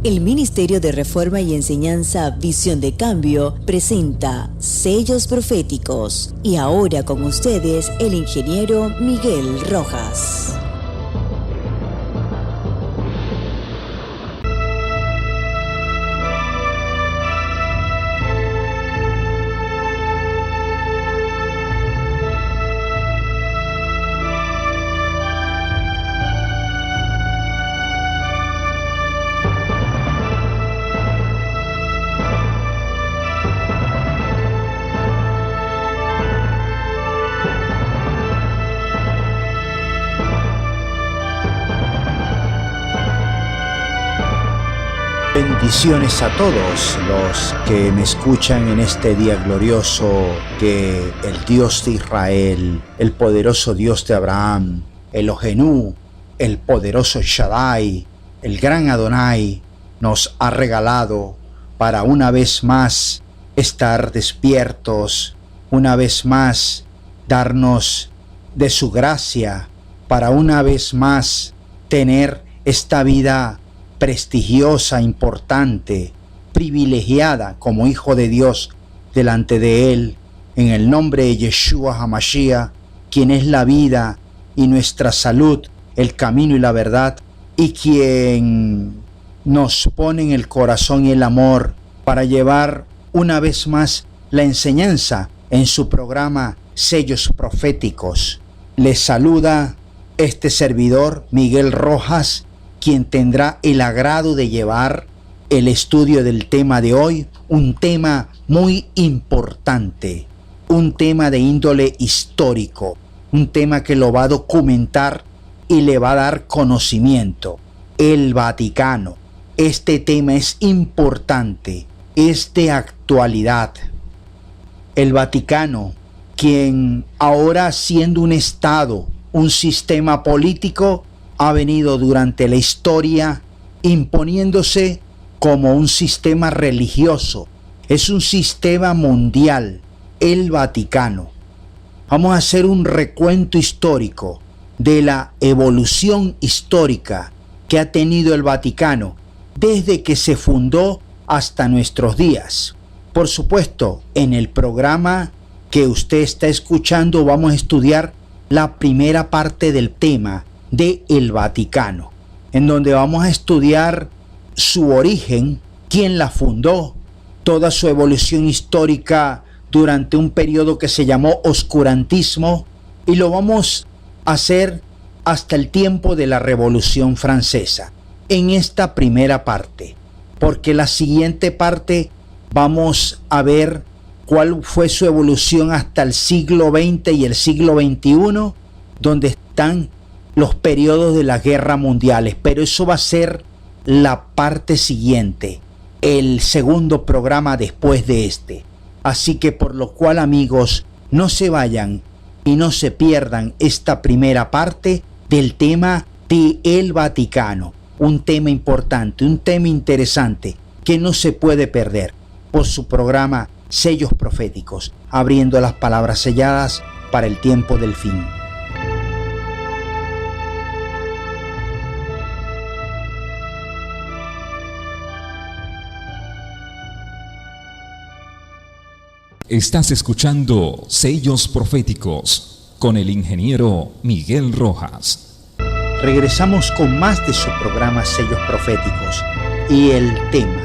El Ministerio de Reforma y Enseñanza Visión de Cambio presenta Sellos Proféticos. Y ahora con ustedes el ingeniero Miguel Rojas. Bendiciones a todos los que me escuchan en este día glorioso, que el Dios de Israel, el poderoso Dios de Abraham, Elohenu, el poderoso Shaddai, el gran Adonai, nos ha regalado para una vez más estar despiertos, una vez más darnos de su gracia, para una vez más tener esta vida prestigiosa, importante, privilegiada como hijo de Dios delante de Él, en el nombre de Yeshua HaMashiach, quien es la vida y nuestra salud, el camino y la verdad, y quien nos pone en el corazón y el amor para llevar una vez más la enseñanza en su programa Sellos Proféticos. Les saluda este servidor, Miguel Rojas, quien tendrá el agrado de llevar el estudio del tema de hoy, un tema muy importante, un tema de índole histórico, un tema que lo va a documentar y le va a dar conocimiento. El Vaticano. Este tema es importante, es de actualidad. El Vaticano, quien ahora siendo un Estado, un sistema político, ha venido durante la historia imponiéndose como un sistema religioso. Es un sistema mundial, el Vaticano. Vamos a hacer un recuento histórico de la evolución histórica que ha tenido el Vaticano desde que se fundó hasta nuestros días. Por supuesto, en el programa que usted está escuchando vamos a estudiar la primera parte del tema de el Vaticano, en donde vamos a estudiar su origen, quién la fundó, toda su evolución histórica durante un periodo que se llamó oscurantismo, y lo vamos a hacer hasta el tiempo de la Revolución Francesa, en esta primera parte, porque la siguiente parte vamos a ver cuál fue su evolución hasta el siglo XX y el siglo XXI, donde están los periodos de las guerras mundiales, pero eso va a ser la parte siguiente, el segundo programa después de este. Así que por lo cual, amigos, no se vayan y no se pierdan esta primera parte del tema de el Vaticano, un tema importante, un tema interesante que no se puede perder por su programa Sellos Proféticos, abriendo las palabras selladas para el tiempo del fin. Estás escuchando Sellos Proféticos con el ingeniero Miguel Rojas. Regresamos con más de su programa Sellos Proféticos y el tema,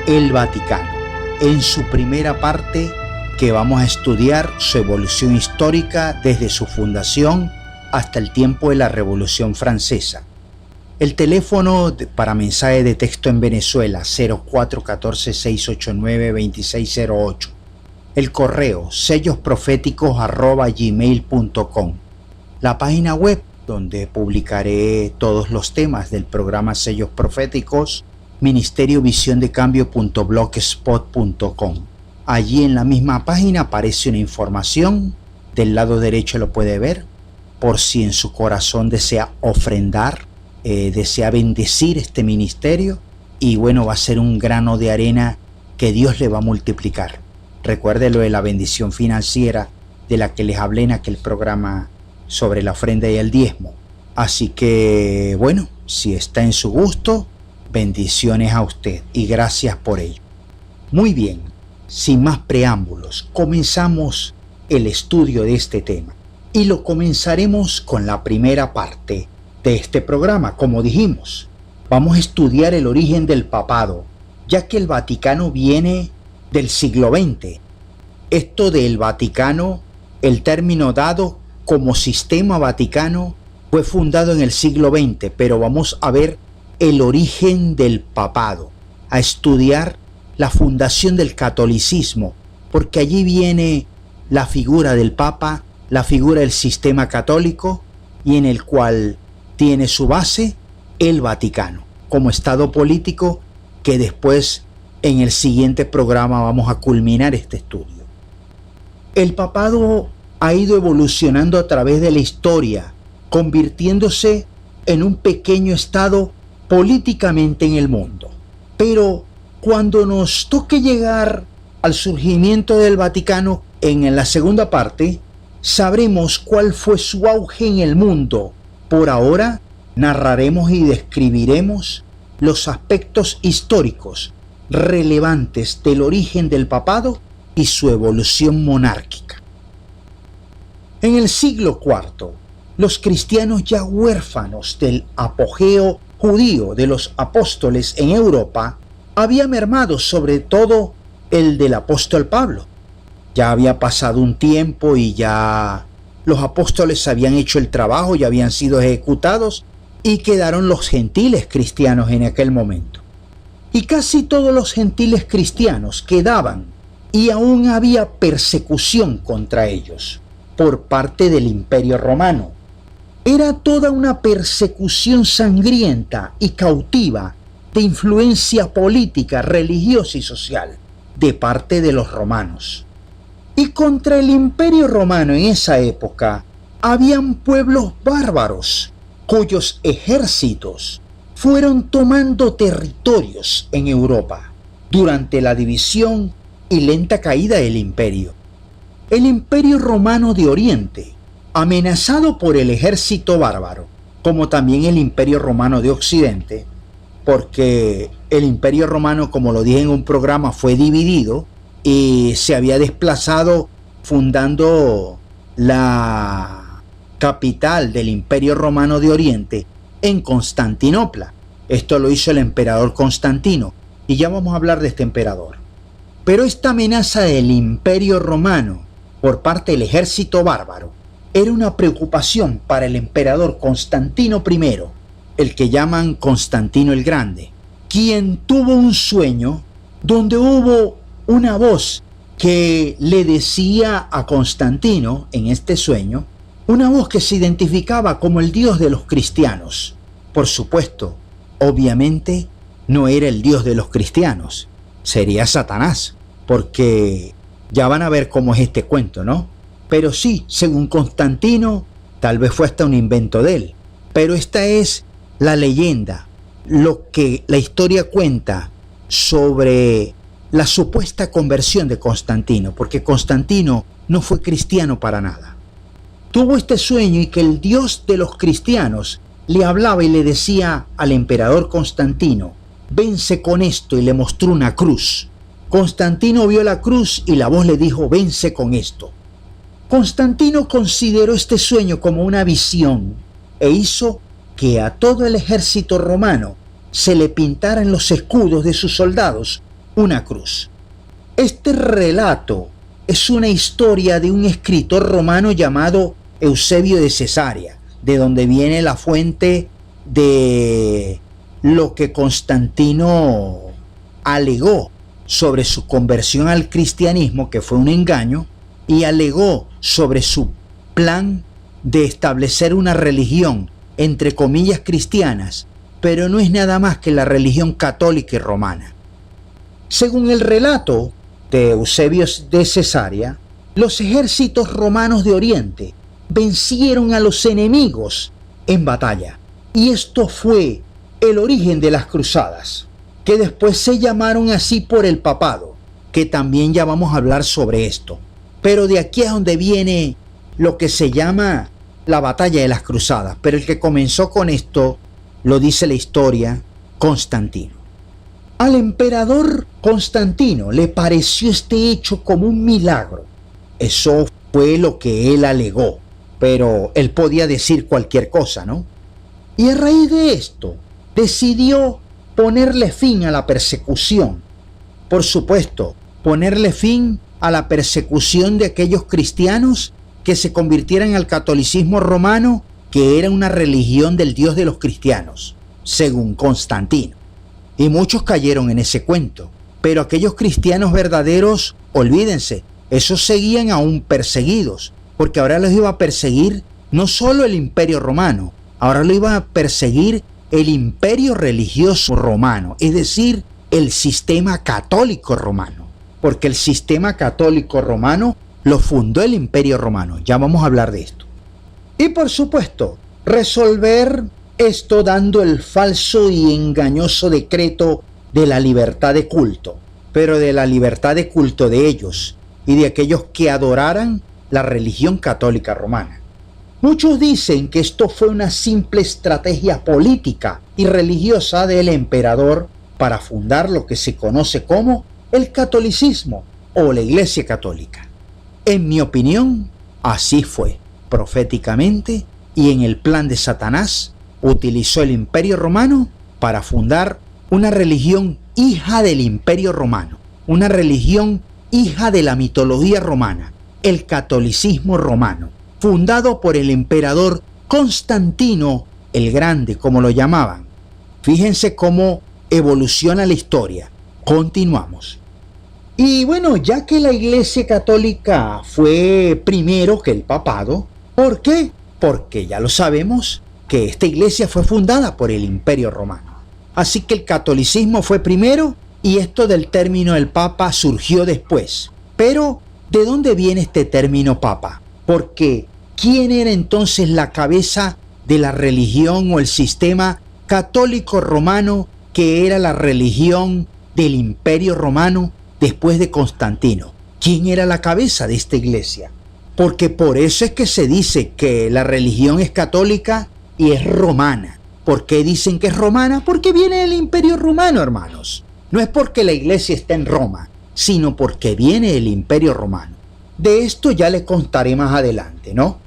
el Vaticano, en su primera parte, que vamos a estudiar su evolución histórica desde su fundación hasta el tiempo de la Revolución Francesa. El teléfono para mensaje de texto en Venezuela, 0414-689-2608. El correo sellosproféticos@gmail.com. La página web donde publicaré todos los temas del programa Sellos Proféticos, ministeriovisiondecambio.blogspot.com. Allí en la misma página aparece una información, del lado derecho lo puede ver, por si en su corazón desea ofrendar, desea bendecir este ministerio, y bueno, va a ser un grano de arena que Dios le va a multiplicar. Recuerde lo de la bendición financiera de la que les hablé en aquel programa sobre la ofrenda y el diezmo. Así que, bueno, si está en su gusto, Bendiciones a usted y gracias por ello. Muy bien, sin más preámbulos, comenzamos el estudio de este tema y lo comenzaremos con la primera parte de este programa. Como dijimos, vamos a estudiar el origen del papado, ya que el Vaticano viene del siglo XX. Esto del Vaticano, el término dado como sistema vaticano, fue fundado en el siglo XX, pero vamos a ver el origen del papado, a estudiar la fundación del catolicismo, porque allí viene la figura del Papa, la figura del sistema católico, y en el cual tiene su base el Vaticano, como estado político, que después en el siguiente programa vamos a culminar este estudio. El papado ha ido evolucionando a través de la historia, convirtiéndose en un pequeño estado políticamente en el mundo. Pero cuando nos toque llegar al surgimiento del Vaticano, en la segunda parte, sabremos cuál fue su auge en el mundo. Por ahora, narraremos y describiremos los aspectos históricos relevantes del origen del papado y su evolución monárquica. En el siglo IV, los cristianos, ya huérfanos del apogeo judío de los apóstoles en Europa, había mermado, sobre todo el del apóstol Pablo. Ya había pasado un tiempo y ya los apóstoles habían hecho el trabajo, ya habían sido ejecutados y quedaron los gentiles cristianos en aquel momento. Y casi todos los gentiles cristianos quedaban y aún había persecución contra ellos por parte del Imperio Romano. Era toda una persecución sangrienta y cautiva de influencia política, religiosa y social de parte de los romanos. Y contra el Imperio Romano en esa época habían pueblos bárbaros cuyos ejércitos fueron tomando territorios en Europa durante la división y lenta caída del imperio. El Imperio Romano de Oriente, amenazado por el ejército bárbaro, como también el Imperio Romano de Occidente, porque el Imperio Romano, como lo dije en un programa, fue dividido y se había desplazado fundando la capital del Imperio Romano de Oriente en Constantinopla. Esto lo hizo el emperador Constantino y ya vamos a hablar de este emperador. Pero esta amenaza del Imperio Romano por parte del ejército bárbaro era una preocupación para el emperador Constantino I, el que llaman Constantino el Grande, quien tuvo un sueño donde hubo una voz que le decía a Constantino en este sueño, una voz que se identificaba como el Dios de los cristianos. Por supuesto, obviamente no era el Dios de los cristianos, sería Satanás, porque ya van a ver cómo es este cuento, ¿no? Pero sí, según Constantino, tal vez fue hasta un invento de él, pero esta es la leyenda, lo que la historia cuenta sobre la supuesta conversión de Constantino, porque Constantino no fue cristiano para nada. Tuvo este sueño y que el Dios de los cristianos le hablaba y le decía al emperador Constantino, vence con esto, y le mostró una cruz. Constantino vio la cruz y la voz le dijo, vence con esto. Constantino consideró este sueño como una visión e hizo que a todo el ejército romano se le pintara en los escudos de sus soldados una cruz. Este relato es una historia de un escritor romano llamado Eusebio de Cesarea, de donde viene la fuente de lo que Constantino alegó sobre su conversión al cristianismo, que fue un engaño, y alegó sobre su plan de establecer una religión, entre comillas, cristianas, pero no es nada más que la religión católica y romana. Según el relato de Eusebio de Cesarea, los ejércitos romanos de Oriente vencieron a los enemigos en batalla, y esto fue el origen de las cruzadas, que después se llamaron así por el papado, que también ya vamos a hablar sobre esto. Pero de aquí es donde viene lo que se llama la batalla de las cruzadas. Pero el que comenzó con esto, lo dice la historia, Constantino. Al emperador Constantino le pareció este hecho como un milagro. Eso fue lo que él alegó, pero él podía decir cualquier cosa, ¿no? Y a raíz de esto, decidió ponerle fin a la persecución. Por supuesto, ponerle fin a la persecución de aquellos cristianos que se convirtieran al catolicismo romano, que era una religión del Dios de los cristianos, según Constantino. Y muchos cayeron en ese cuento, pero aquellos cristianos verdaderos, olvídense, esos seguían aún perseguidos, porque ahora los iba a perseguir no solo el Imperio Romano, ahora lo iba a perseguir el imperio religioso romano, es decir, el sistema católico romano, porque el sistema católico romano lo fundó el Imperio Romano. Ya vamos a hablar de esto. Y por supuesto, resolver esto dando el falso y engañoso decreto de la libertad de culto, pero de la libertad de culto de ellos y de aquellos que adoraran la religión católica romana. Muchos dicen que esto fue una simple estrategia política y religiosa del emperador para fundar lo que se conoce como el catolicismo o la Iglesia Católica. En mi opinión, así fue. Proféticamente y en el plan de Satanás, utilizó el Imperio Romano para fundar una religión hija del Imperio Romano, una religión hija de la mitología romana, el catolicismo romano, fundado por el emperador Constantino el Grande, como lo llamaban. Fíjense cómo evoluciona la historia. Continuamos. Y bueno, ya que la Iglesia Católica fue primero que el papado, ¿por qué? Porque ya lo sabemos que esta iglesia fue fundada por el Imperio Romano. Así que el catolicismo fue primero y esto del término del papa surgió después. Pero, ¿de dónde viene este término papa? Porque, ¿quién era entonces la cabeza de la religión o el sistema católico romano, que era la religión del Imperio Romano después de Constantino? ¿Quién era la cabeza de esta iglesia? Porque por eso es que se dice que la religión es católica y es romana. ¿Por qué dicen que es romana? Porque viene del Imperio Romano, hermanos. No es porque la iglesia está en Roma, sino porque viene del Imperio Romano. De esto ya le contaré más adelante, ¿no?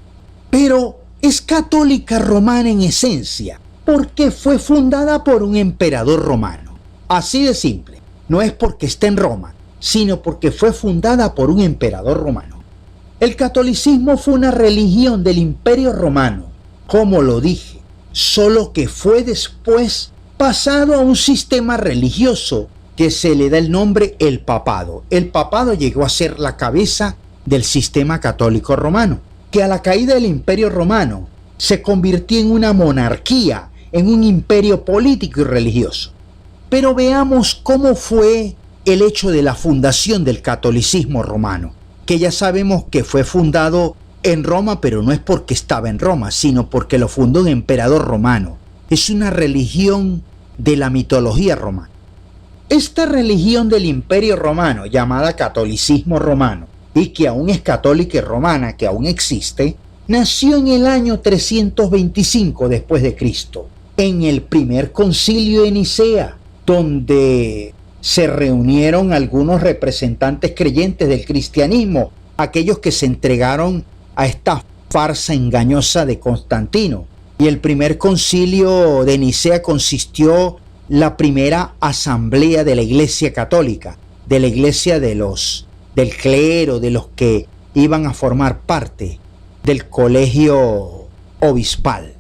Pero es católica romana en esencia, porque fue fundada por un emperador romano. Así de simple. No es porque esté en Roma, sino porque fue fundada por un emperador romano. El catolicismo fue una religión del Imperio Romano, como lo dije, solo que fue después pasado a un sistema religioso que se le da el nombre el papado. El papado llegó a ser la cabeza del sistema católico romano, que a la caída del Imperio Romano se convirtió en una monarquía, en un imperio político y religioso. Pero veamos cómo fue el hecho de la fundación del catolicismo romano, que ya sabemos que fue fundado en Roma, pero no es porque estaba en Roma, sino porque lo fundó un emperador romano. Es una religión de la mitología romana. Esta religión del Imperio Romano, llamada catolicismo romano, y que aún es católica y romana, que aún existe, nació en el año 325 después de Cristo, en el primer concilio de Nicea, donde se reunieron algunos representantes creyentes del cristianismo, aquellos que se entregaron a esta farsa engañosa de Constantino. Y el primer concilio de Nicea consistió la primera asamblea de la Iglesia Católica, de la iglesia del clero, de los que iban a formar parte del colegio obispal.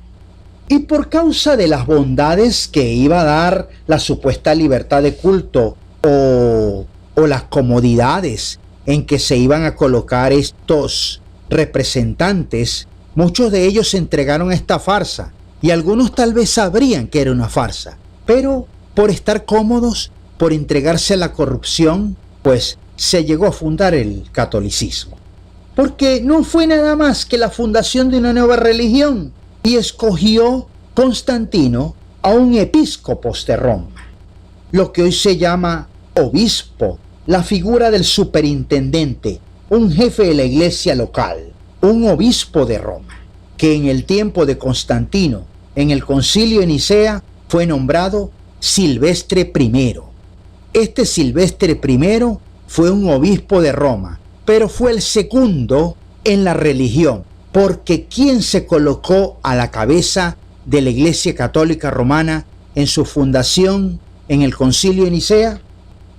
Y por causa de las bondades que iba a dar la supuesta libertad de culto o las comodidades en que se iban a colocar estos representantes, muchos de ellos se entregaron a esta farsa y algunos tal vez sabrían que era una farsa, pero por estar cómodos, por entregarse a la corrupción, pues se llegó a fundar el catolicismo. Porque no fue nada más que la fundación de una nueva religión, y escogió Constantino a un episcopo de Roma, lo que hoy se llama obispo, la figura del superintendente, un jefe de la iglesia local, un obispo de Roma, que en el tiempo de Constantino, en el concilio de Nicea, fue nombrado Silvestre I. Este Silvestre I fue un obispo de Roma, pero fue el segundo en la religión, porque ¿quién se colocó a la cabeza de la Iglesia Católica Romana en su fundación en el Concilio de Nicea?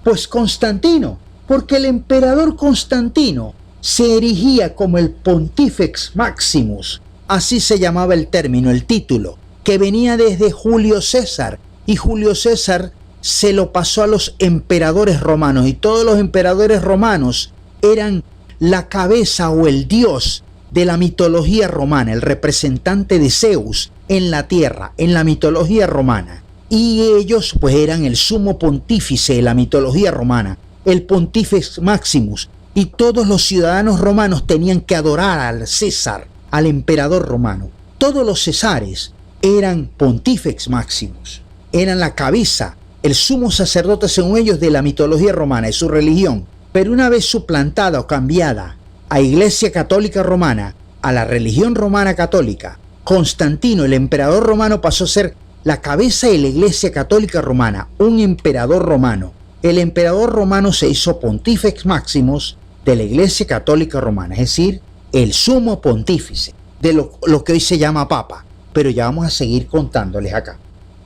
Pues Constantino, porque el emperador Constantino se erigía como el Pontifex Maximus, así se llamaba el término, el título, que venía desde Julio César, y Julio César se lo pasó a los emperadores romanos, y todos los emperadores romanos eran la cabeza o el dios de la mitología romana, el representante de Zeus en la tierra, en la mitología romana. Y ellos pues eran el sumo pontífice de la mitología romana, el Pontifex Maximus, y todos los ciudadanos romanos tenían que adorar al César, al emperador romano. Todos los cesares eran Pontifex Maximus, eran la cabeza, el sumo sacerdote según ellos de la mitología romana, de su religión. Pero una vez suplantada o cambiada a Iglesia Católica Romana, a la religión romana católica, Constantino, el emperador romano, pasó a ser la cabeza de la Iglesia Católica Romana, un emperador romano. El emperador romano se hizo Pontifex Maximus de la Iglesia Católica Romana, es decir, el sumo pontífice de lo que hoy se llama Papa. Pero ya vamos a seguir contándoles acá,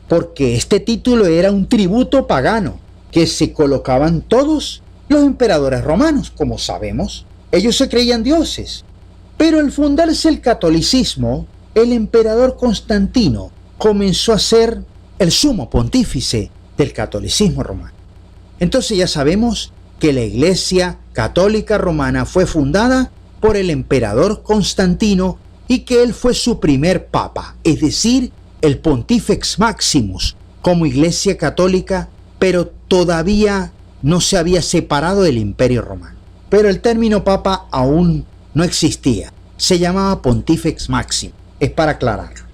porque este título era un tributo pagano que se colocaban todos los emperadores romanos, como sabemos. Ellos se creían dioses. Pero al fundarse el catolicismo, el emperador Constantino comenzó a ser el sumo pontífice del catolicismo romano. Entonces ya sabemos que la Iglesia Católica Romana fue fundada por el emperador Constantino y que él fue su primer papa, es decir, el Pontifex Maximus como Iglesia Católica, pero todavía no se había separado del Imperio Romano. Pero el término papa aún no existía, se llamaba Pontifex Maximus, es para aclararlo.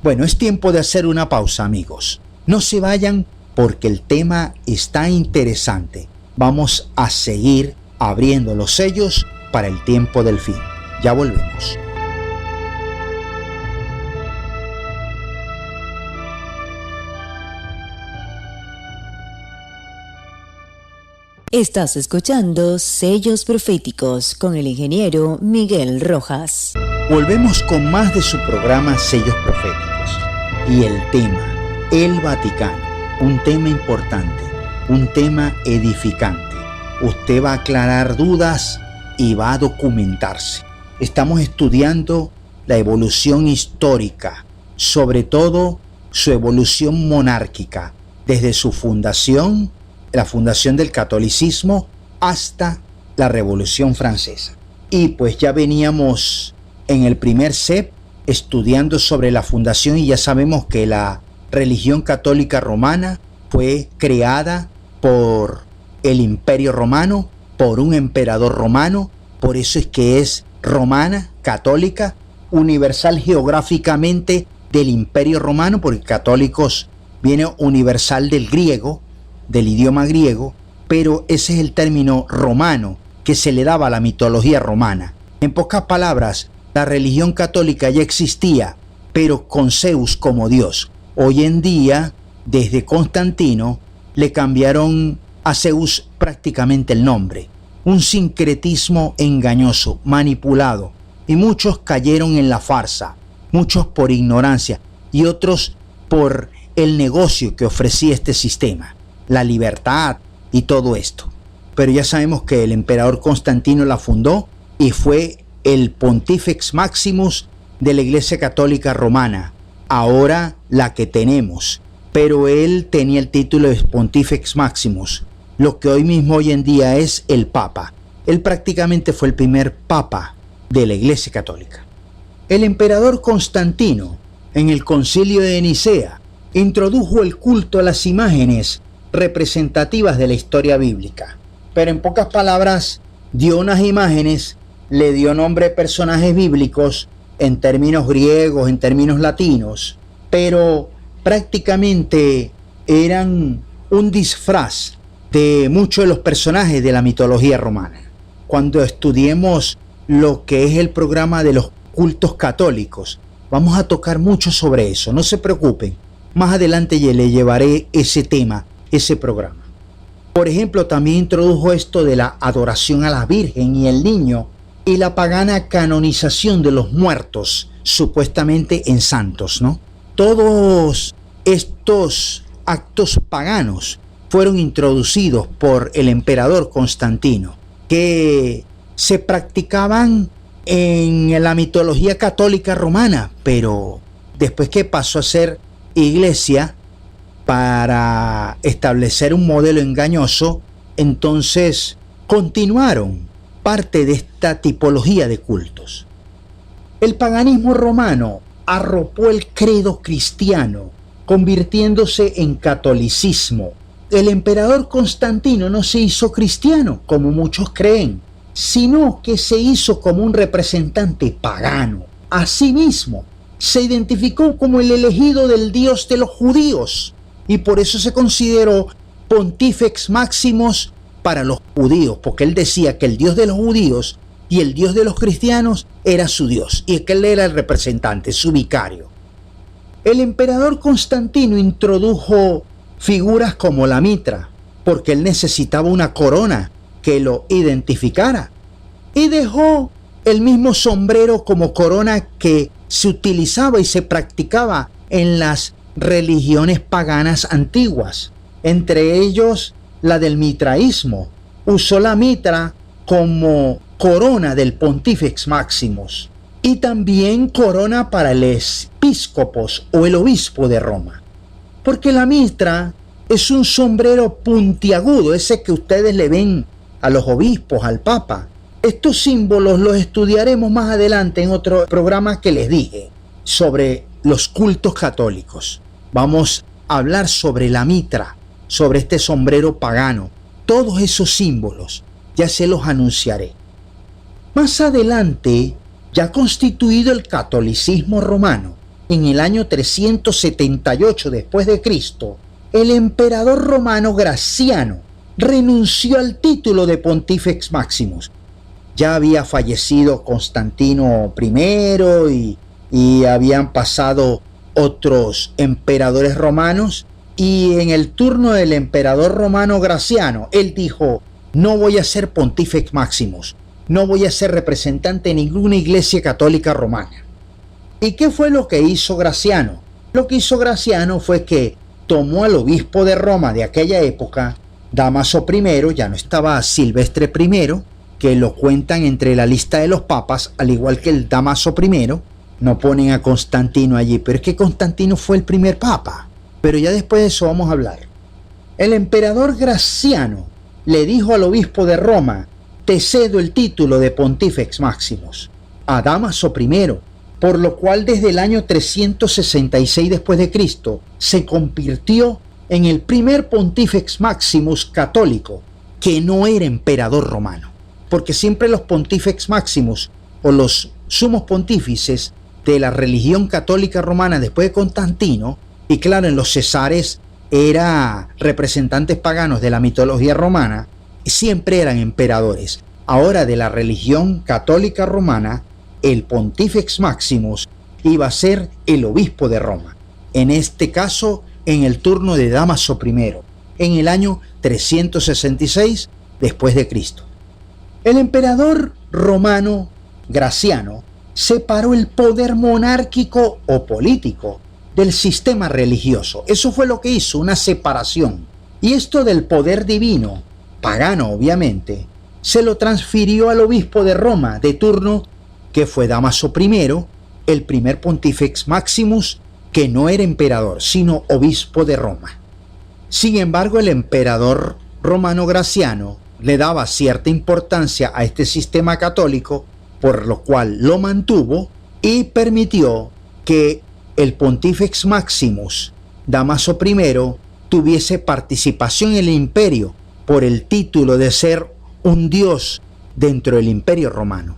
Bueno, es tiempo de hacer una pausa, amigos. No se vayan porque el tema está interesante. Vamos a seguir abriendo los sellos para el tiempo del fin. Ya volvemos. Estás escuchando Sellos Proféticos con el ingeniero Miguel Rojas. Volvemos con más de su programa Sellos Proféticos y el tema, el Vaticano, un tema importante, un tema edificante. Usted va a aclarar dudas y va a documentarse. Estamos estudiando la evolución histórica, sobre todo su evolución monárquica, desde su fundación, la fundación del catolicismo, hasta la Revolución Francesa. Y pues ya veníamos en el primer CEP estudiando sobre la fundación y ya sabemos que la religión católica romana fue creada por el Imperio Romano, por un emperador romano, por eso es que es romana, católica, universal geográficamente del Imperio Romano, porque católicos viene universal del griego, del idioma griego, pero ese es el término romano que se le daba a la mitología romana. En pocas palabras, la religión católica ya existía, pero con Zeus como Dios. Hoy en día, desde Constantino, le cambiaron a Zeus prácticamente el nombre. Un sincretismo engañoso, manipulado, y muchos cayeron en la farsa, muchos por ignorancia y otros por el negocio que ofrecía este sistema, la libertad y todo esto. Pero ya sabemos que el emperador Constantino la fundó y fue el Pontifex Maximus de la Iglesia Católica Romana, ahora la que tenemos, pero él tenía el título de Pontifex Maximus, lo que hoy en día es el Papa. Él prácticamente fue el primer Papa de la Iglesia Católica. El emperador Constantino, en el Concilio de Nicea, introdujo el culto a las imágenes representativas de la historia bíblica, pero en pocas palabras dio unas imágenes, le dio nombre a personajes bíblicos en términos griegos, en términos latinos, pero prácticamente eran un disfraz de muchos de los personajes de la mitología romana. Cuando estudiemos lo que es el programa de los cultos católicos, vamos a tocar mucho sobre eso, no se preocupen, Más adelante le llevaré ese tema, ese programa. Por ejemplo, también introdujo esto de la adoración a la Virgen y el niño y la pagana canonización de los muertos, supuestamente en santos, ¿no? Todos estos actos paganos fueron introducidos por el emperador Constantino, que se practicaban en la mitología católica romana, pero después que pasó a ser iglesia para establecer un modelo engañoso, entonces continuaron parte de esta tipología de cultos. El paganismo romano arropó el credo cristiano, convirtiéndose en catolicismo. El emperador Constantino no se hizo cristiano, como muchos creen, sino que se hizo como un representante pagano. Asimismo, se identificó como el elegido del Dios de los judíos y por eso se consideró Pontifex Maximus para los judíos, porque él decía que el Dios de los judíos y el Dios de los cristianos era su Dios y que él era el representante, su vicario. El emperador Constantino introdujo figuras como la mitra, porque él necesitaba una corona que lo identificara, y dejó el mismo sombrero como corona que se utilizaba y se practicaba en las religiones paganas antiguas, entre ellos la del mitraísmo. Usó la mitra como corona del Pontifex Maximus y también corona para el episcopos o el obispo de Roma, porque la mitra es un sombrero puntiagudo, ese que ustedes le ven a los obispos, al papa. Estos símbolos los estudiaremos más adelante en otro programa que les dije sobre los cultos católicos. Vamos a hablar sobre la mitra, sobre este sombrero pagano. Todos esos símbolos ya se los anunciaré. Más adelante, ya constituido el catolicismo romano, en el año 378 después de Cristo, el emperador romano Graciano renunció al título de Pontifex Maximus. Ya había fallecido Constantino I y habían pasado otros emperadores romanos, y en el turno del emperador romano Graciano, él dijo: no voy a ser Pontifex Maximus, no voy a ser representante de ninguna iglesia católica romana. ¿Y qué fue lo que hizo Graciano? Lo que hizo Graciano fue que tomó al obispo de Roma de aquella época, Dámaso I, ya no estaba Silvestre I, que lo cuentan entre la lista de los papas, al igual que el Dámaso I, no ponen a Constantino allí, pero es que Constantino fue el primer papa, pero ya después de eso vamos a hablar. El emperador Graciano le dijo al obispo de Roma: te cedo el título de Pontifex Maximus a Dámaso I, por lo cual desde el año 366 después de Cristo se convirtió en el primer Pontifex Maximus católico que no era emperador romano, porque siempre los Pontifex Maximus o los sumos pontífices de la religión católica romana después de Constantino, y claro, en los cesares eran representantes paganos de la mitología romana, siempre eran emperadores. Ahora, de la religión católica romana, el Pontifex Maximus iba a ser el obispo de Roma, en este caso en el turno de Dámaso I, en el año 366 después de Cristo. El emperador romano Graciano separó el poder monárquico o político del sistema religioso. Eso fue lo que hizo, una separación. Y esto del poder divino, pagano obviamente, se lo transfirió al obispo de Roma de turno, que fue Dámaso I, el primer Pontifex Maximus, que no era emperador, sino obispo de Roma. Sin embargo, el emperador romano Graciano le daba cierta importancia a este sistema católico, por lo cual lo mantuvo y permitió que el Pontifex Maximus, Dámaso I, tuviese participación en el imperio por el título de ser un dios dentro del imperio romano.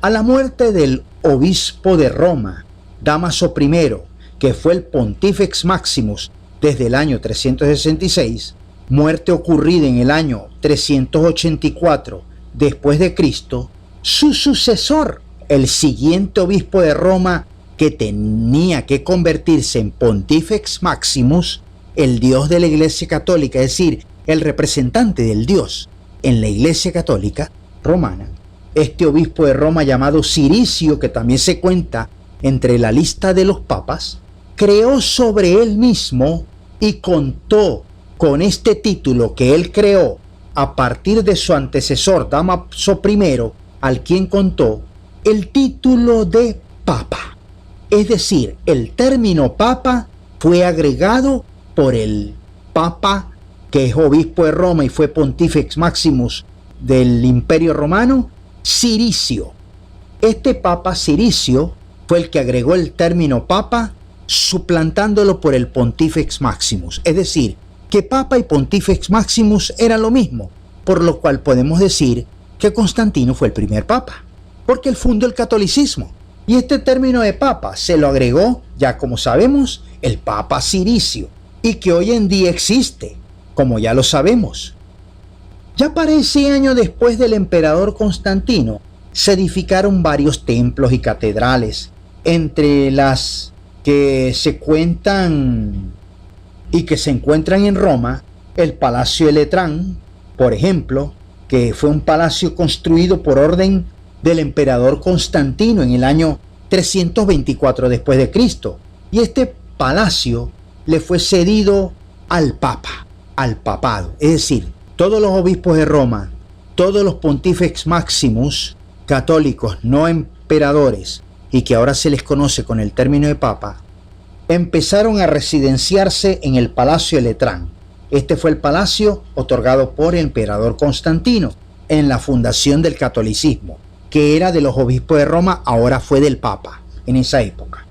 A la muerte del obispo de Roma, Dámaso I, que fue el Pontifex Maximus desde el año 366, muerte ocurrida en el año 384 después de Cristo, su sucesor, el siguiente obispo de Roma, que tenía que convertirse en Pontifex Maximus, el Dios de la Iglesia Católica, es decir, el representante del Dios en la Iglesia Católica Romana. Este obispo de Roma llamado Ciricio, que también se cuenta entre la lista de los papas, creó sobre él mismo y contó con este título que él creó a partir de su antecesor Dámaso I, al quien contó el título de papa. Es decir, el término papa fue agregado por el papa que es obispo de Roma y fue Pontifex Maximus del Imperio Romano, Ciricio. Este papa Ciricio fue el que agregó el término papa, suplantándolo por el Pontifex Maximus. Es decir, que papa y Pontifex Maximus eran lo mismo, por lo cual podemos decir que Constantino fue el primer papa, porque él fundó el catolicismo. Y este término de papa se lo agregó, ya como sabemos, el papa Ciricio, y que hoy en día existe, como ya lo sabemos. Ya para ese año después del emperador Constantino, se edificaron varios templos y catedrales, entre las que se cuentan y que se encuentran en Roma, el Palacio de Letrán, por ejemplo, que fue un palacio construido por orden del emperador Constantino en el año 324 después de Cristo, y este palacio le fue cedido al papa, al papado, es decir, todos los obispos de Roma, todos los Pontifex Maximus católicos, no emperadores, y que ahora se les conoce con el término de papa, empezaron a residenciarse en el Palacio de Letrán. Este fue el palacio otorgado por el emperador Constantino en la fundación del catolicismo, que era de los obispos de Roma, ahora fue del papa en esa época.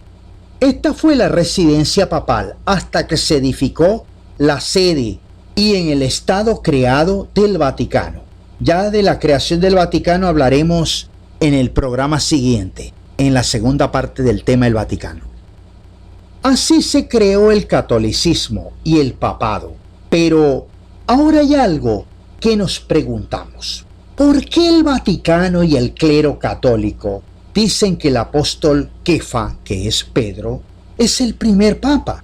Esta fue la residencia papal hasta que se edificó la sede y en el estado creado del Vaticano. Ya de la creación del Vaticano hablaremos en el programa siguiente, en la segunda parte del tema del Vaticano. Así se creó el catolicismo y el papado. Pero ahora hay algo que nos preguntamos. ¿Por qué el Vaticano y el clero católico dicen que el apóstol Kefa, que es Pedro, es el primer papa?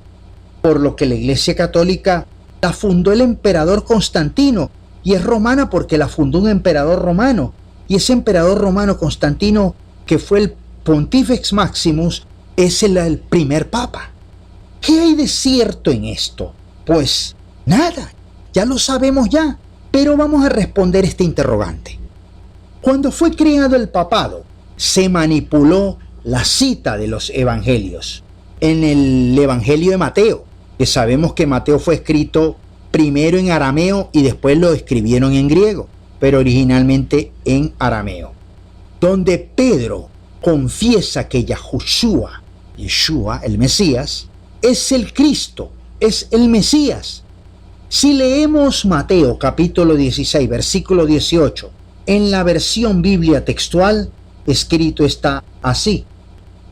Por lo que la Iglesia Católica la fundó el emperador Constantino y es romana porque la fundó un emperador romano. Y ese emperador romano Constantino, que fue el Pontifex Maximus, es el primer papa. ¿Qué hay de cierto en esto? Pues nada, ya lo sabemos ya, pero vamos a responder este interrogante. Cuando fue creado el papado, se manipuló la cita de los evangelios. En el Evangelio de Mateo, que sabemos que Mateo fue escrito primero en arameo y después lo escribieron en griego, pero originalmente en arameo, donde Pedro confiesa que Yeshua, el Mesías, es el Cristo, es el Mesías. Si leemos Mateo capítulo 16, versículo 18, en la versión Biblia textual, escrito está así: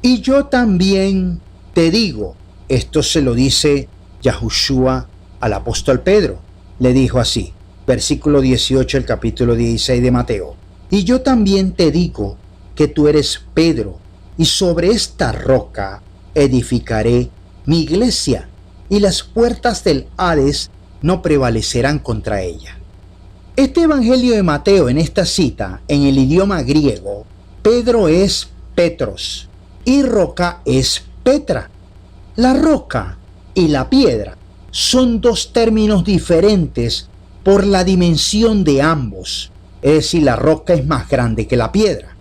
y yo también te digo, esto se lo dice Yahushua al apóstol Pedro, le dijo así, versículo 18 del capítulo 16 de Mateo: y yo también te digo que tú eres Pedro, y sobre esta roca edificaré mi iglesia, y las puertas del Hades no prevalecerán contra ella. Este evangelio de Mateo, en esta cita, en el idioma griego, Pedro es Petros y roca es Petra. La roca y la piedra son dos términos diferentes por la dimensión de ambos, es decir, la roca es más grande que la piedra.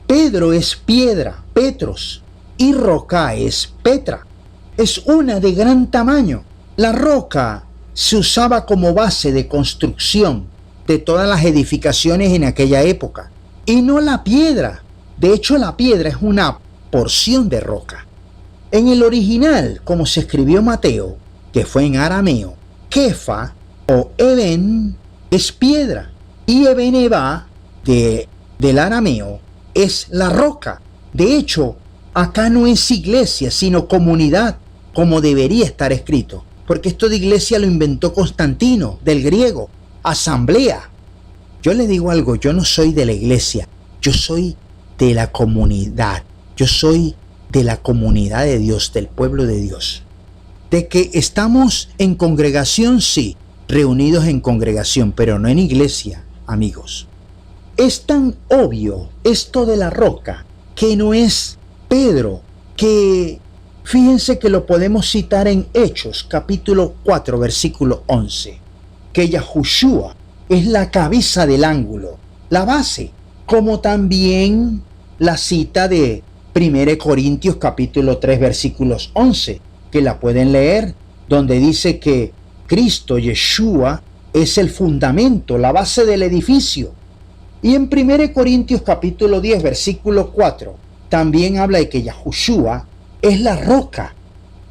Pedro es piedra, Petros, y roca es Petra. Es una de gran tamaño. La roca se usaba como base de construcción de todas las edificaciones en aquella época, y no la piedra. De hecho, la piedra es una porción de roca. En el original, como se escribió Mateo, que fue en arameo, Kefa o Eben es piedra, y Ebeneba del arameo es la roca. De hecho, acá no es iglesia, sino comunidad, como debería estar escrito, porque esto de iglesia lo inventó Constantino, del griego, asamblea. Yo le digo algo, yo no soy de la iglesia, yo soy de la comunidad, yo soy de la comunidad de Dios, del pueblo de Dios. De que estamos en congregación, sí, reunidos en congregación, pero no en iglesia, amigos. Es tan obvio esto de la roca, que no es Pedro, que fíjense que lo podemos citar en Hechos, capítulo 4, versículo 11, que Yahushua es la cabeza del ángulo, la base, como también la cita de 1 Corintios, capítulo 3, versículos 11, que la pueden leer, donde dice que Cristo, Yeshua, es el fundamento, la base del edificio. Y en 1 Corintios capítulo 10, versículo 4, también habla de que Yahushua es la roca.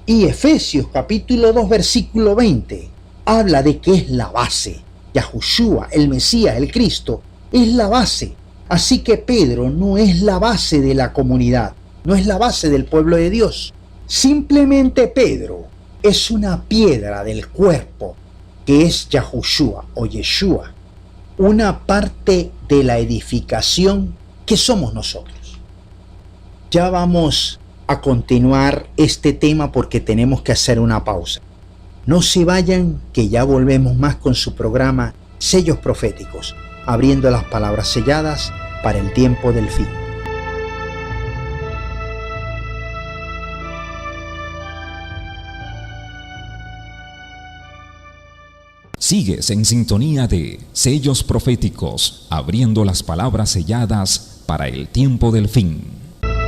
Y Efesios capítulo 2, versículo 20, habla de que es la base. Yahushua, el Mesías, el Cristo, es la base. Así que Pedro no es la base de la comunidad, no es la base del pueblo de Dios. Simplemente Pedro es una piedra del cuerpo que es Yahushua o Yeshua, una parte de la edificación que somos nosotros. Ya vamos a continuar este tema porque tenemos que hacer una pausa. No se vayan, que ya volvemos más con su programa Sellos Proféticos, abriendo las palabras selladas para el tiempo del fin. Sigues en sintonía de Sellos Proféticos, abriendo las palabras selladas para el tiempo del fin.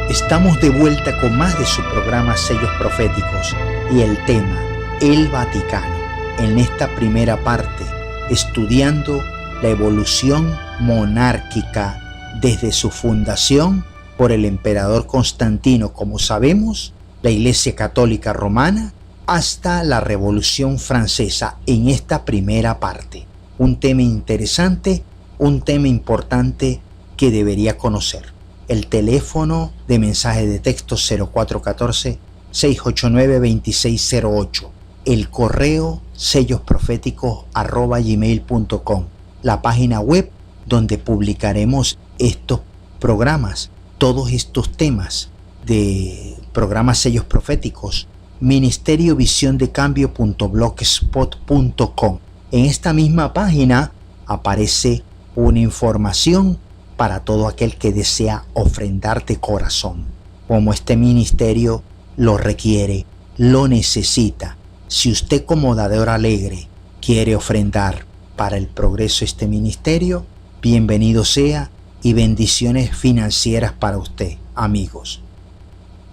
Estamos de vuelta con más de su programa Sellos Proféticos y el tema El Vaticano. En esta primera parte, estudiando la evolución monárquica desde su fundación por el emperador Constantino, como sabemos, la Iglesia Católica Romana, hasta la Revolución Francesa en esta primera parte. Un tema interesante, un tema importante que debería conocer. El teléfono de mensaje de texto 0414-689-2608. El correo sellosproféticos@gmail.com. La página web donde publicaremos estos programas, todos estos temas de programas Sellos Proféticos. ministeriovisiondecambio.blogspot.com. En esta misma página aparece una información para todo aquel que desea ofrendar de corazón, como este ministerio lo requiere, lo necesita. Si usted como dador alegre quiere ofrendar para el progreso de este ministerio, bienvenido sea y bendiciones financieras para usted, amigos.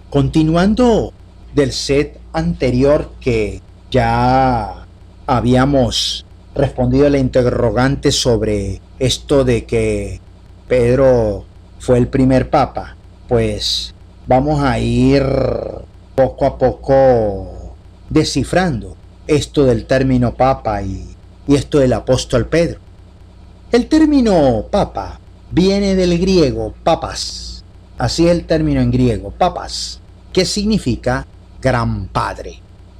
Continuando del set anterior que ya habíamos respondido a la interrogante sobre esto de que Pedro fue el primer papa, pues vamos a ir poco a poco descifrando esto del término papa y esto del apóstol Pedro. El término papa viene del griego papas, así es el término en griego, papas, que significa gran padre,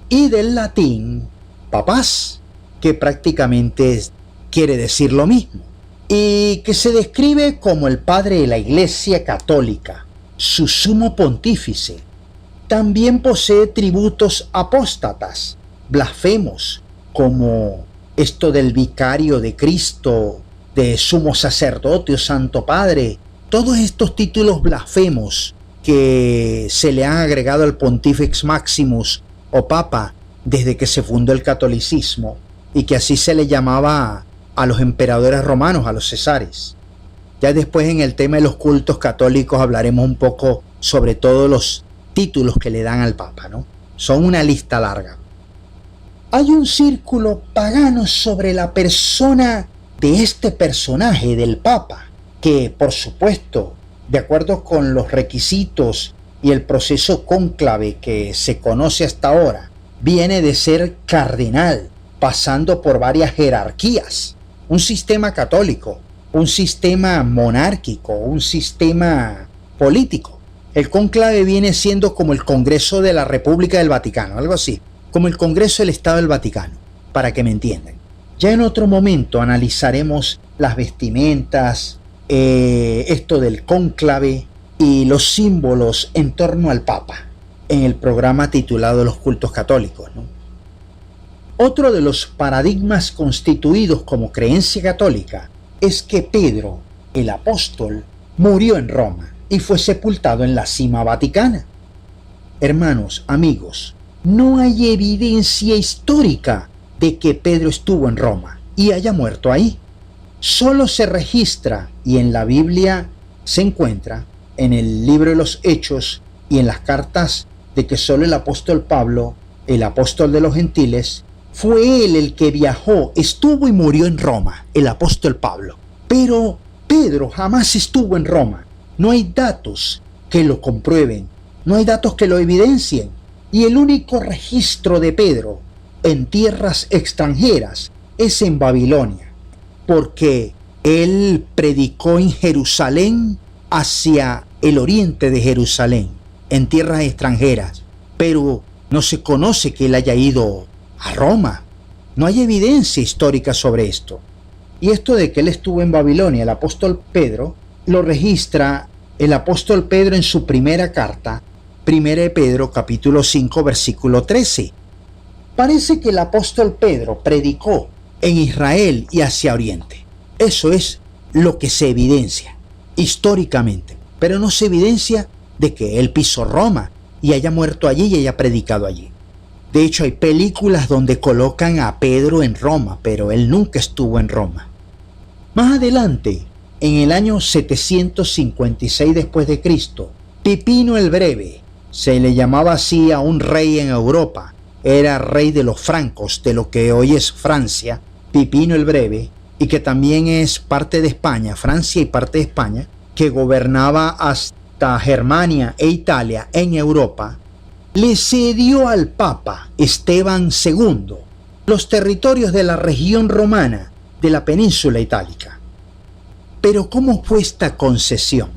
y del latín papás, que prácticamente quiere decir lo mismo, y que se describe como el padre de la Iglesia Católica, su sumo pontífice. También posee tributos apóstatas, blasfemos, como esto del vicario de Cristo, de sumo sacerdote o santo padre. Todos estos títulos blasfemos que se le han agregado al Pontifex Maximus o Papa desde que se fundó el catolicismo, y que así se le llamaba a los emperadores romanos, a los cesares. Ya después en el tema de los cultos católicos hablaremos un poco sobre todos los títulos que le dan al Papa, ¿no? Son una lista larga. Hay un círculo pagano sobre la persona de este personaje del Papa, que por supuesto, de acuerdo con los requisitos y el proceso cónclave que se conoce hasta ahora, viene de ser cardenal, pasando por varias jerarquías, un sistema católico, un sistema monárquico, un sistema político. El cónclave viene siendo como el Congreso de la República del Vaticano, algo así, como el Congreso del Estado del Vaticano, para que me entiendan. Ya en otro momento analizaremos las vestimentas, esto del cónclave, y los símbolos en torno al Papa en el programa titulado Los cultos católicos, ¿no? Otro de los paradigmas constituidos como creencia católica es que Pedro, el apóstol, murió en Roma y fue sepultado en la Cima Vaticana. Hermanos, amigos, no hay evidencia histórica de que Pedro estuvo en Roma y haya muerto ahí. Solo se registra, y en la Biblia se encuentra, en el libro de los Hechos y en las cartas, de que solo el apóstol Pablo, el apóstol de los gentiles, fue él el que viajó, estuvo y murió en Roma, el apóstol Pablo. Pero Pedro jamás estuvo en Roma. No hay datos que lo comprueben, no hay datos que lo evidencien. Y el único registro de Pedro en tierras extranjeras es en Babilonia, porque él predicó en Jerusalén, hacia el oriente de Jerusalén, en tierras extranjeras, pero no se conoce que él haya ido a Roma. No hay evidencia histórica sobre esto. Y esto de que él estuvo en Babilonia, el apóstol Pedro, lo registra el apóstol Pedro en su primera carta, 1 de Pedro capítulo 5 versículo 13. Parece que el apóstol Pedro predicó en Israel y hacia Oriente. Eso es lo que se evidencia históricamente, pero no se evidencia de que él pisó Roma y haya muerto allí y haya predicado allí. De hecho, hay películas donde colocan a Pedro en Roma, pero él nunca estuvo en Roma. Más adelante, en el año 756 después de Cristo, Pipino el Breve, se le llamaba así a un rey en Europa, era rey de los francos, de lo que hoy es Francia, Pipino el Breve, y que también es parte de España, Francia y parte de España, que gobernaba hasta Germania e Italia en Europa, le cedió al Papa Esteban II los territorios de la región romana de la península itálica. Pero ¿cómo fue esta concesión?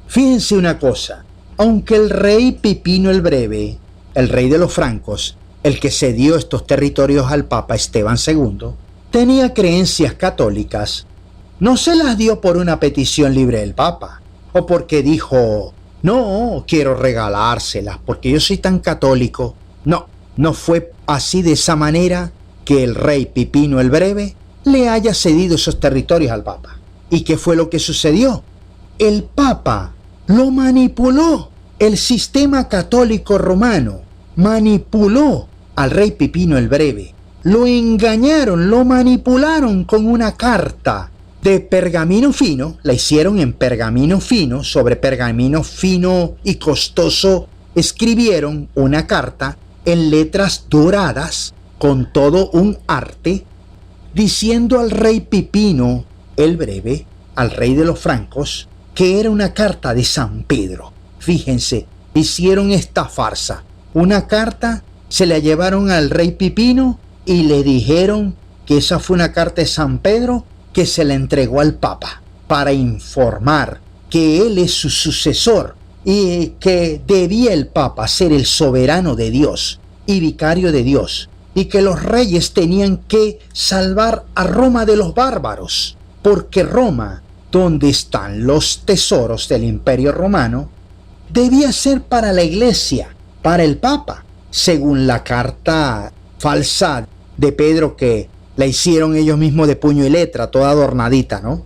Fíjense una cosa, aunque el rey Pipino el Breve, el rey de los francos, el que cedió estos territorios al Papa Esteban II, tenía creencias católicas, no se las dio por una petición libre del Papa, o porque dijo, no, quiero regalárselas porque yo soy tan católico. No, no fue así, de esa manera que el rey Pipino el Breve le haya cedido esos territorios al Papa. ¿Y qué fue lo que sucedió? El Papa lo manipuló. El sistema católico romano manipuló al rey Pipino el Breve. Lo engañaron, lo manipularon con una carta de pergamino fino, la hicieron en pergamino fino, sobre pergamino fino y costoso, escribieron una carta en letras doradas, con todo un arte, diciendo al rey Pipino el Breve, al rey de los francos, que era una carta de San Pedro. Fíjense, hicieron esta farsa. Una carta, se la llevaron al rey Pipino y le dijeron que esa fue una carta de San Pedro que se le entregó al Papa para informar que él es su sucesor y que debía el Papa ser el soberano de Dios y vicario de Dios, y que los reyes tenían que salvar a Roma de los bárbaros, porque Roma, donde están los tesoros del Imperio Romano, debía ser para la Iglesia, para el Papa, según la carta falsa de Pedro que la hicieron ellos mismos de puño y letra, toda adornadita, ¿no?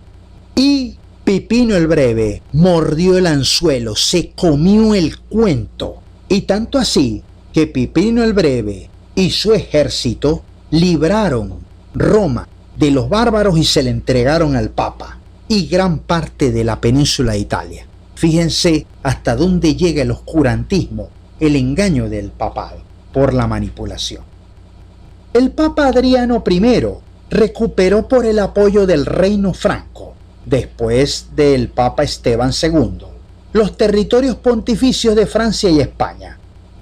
Y Pipino el Breve mordió el anzuelo, se comió el cuento, y tanto así que Pipino el Breve y su ejército libraron Roma de los bárbaros y se le entregaron al Papa y gran parte de la península de Italia. Fíjense hasta dónde llega el oscurantismo, el engaño del papado por la manipulación. El Papa Adriano I recuperó por el apoyo del reino franco, después del Papa Esteban II, los territorios pontificios de Francia y España,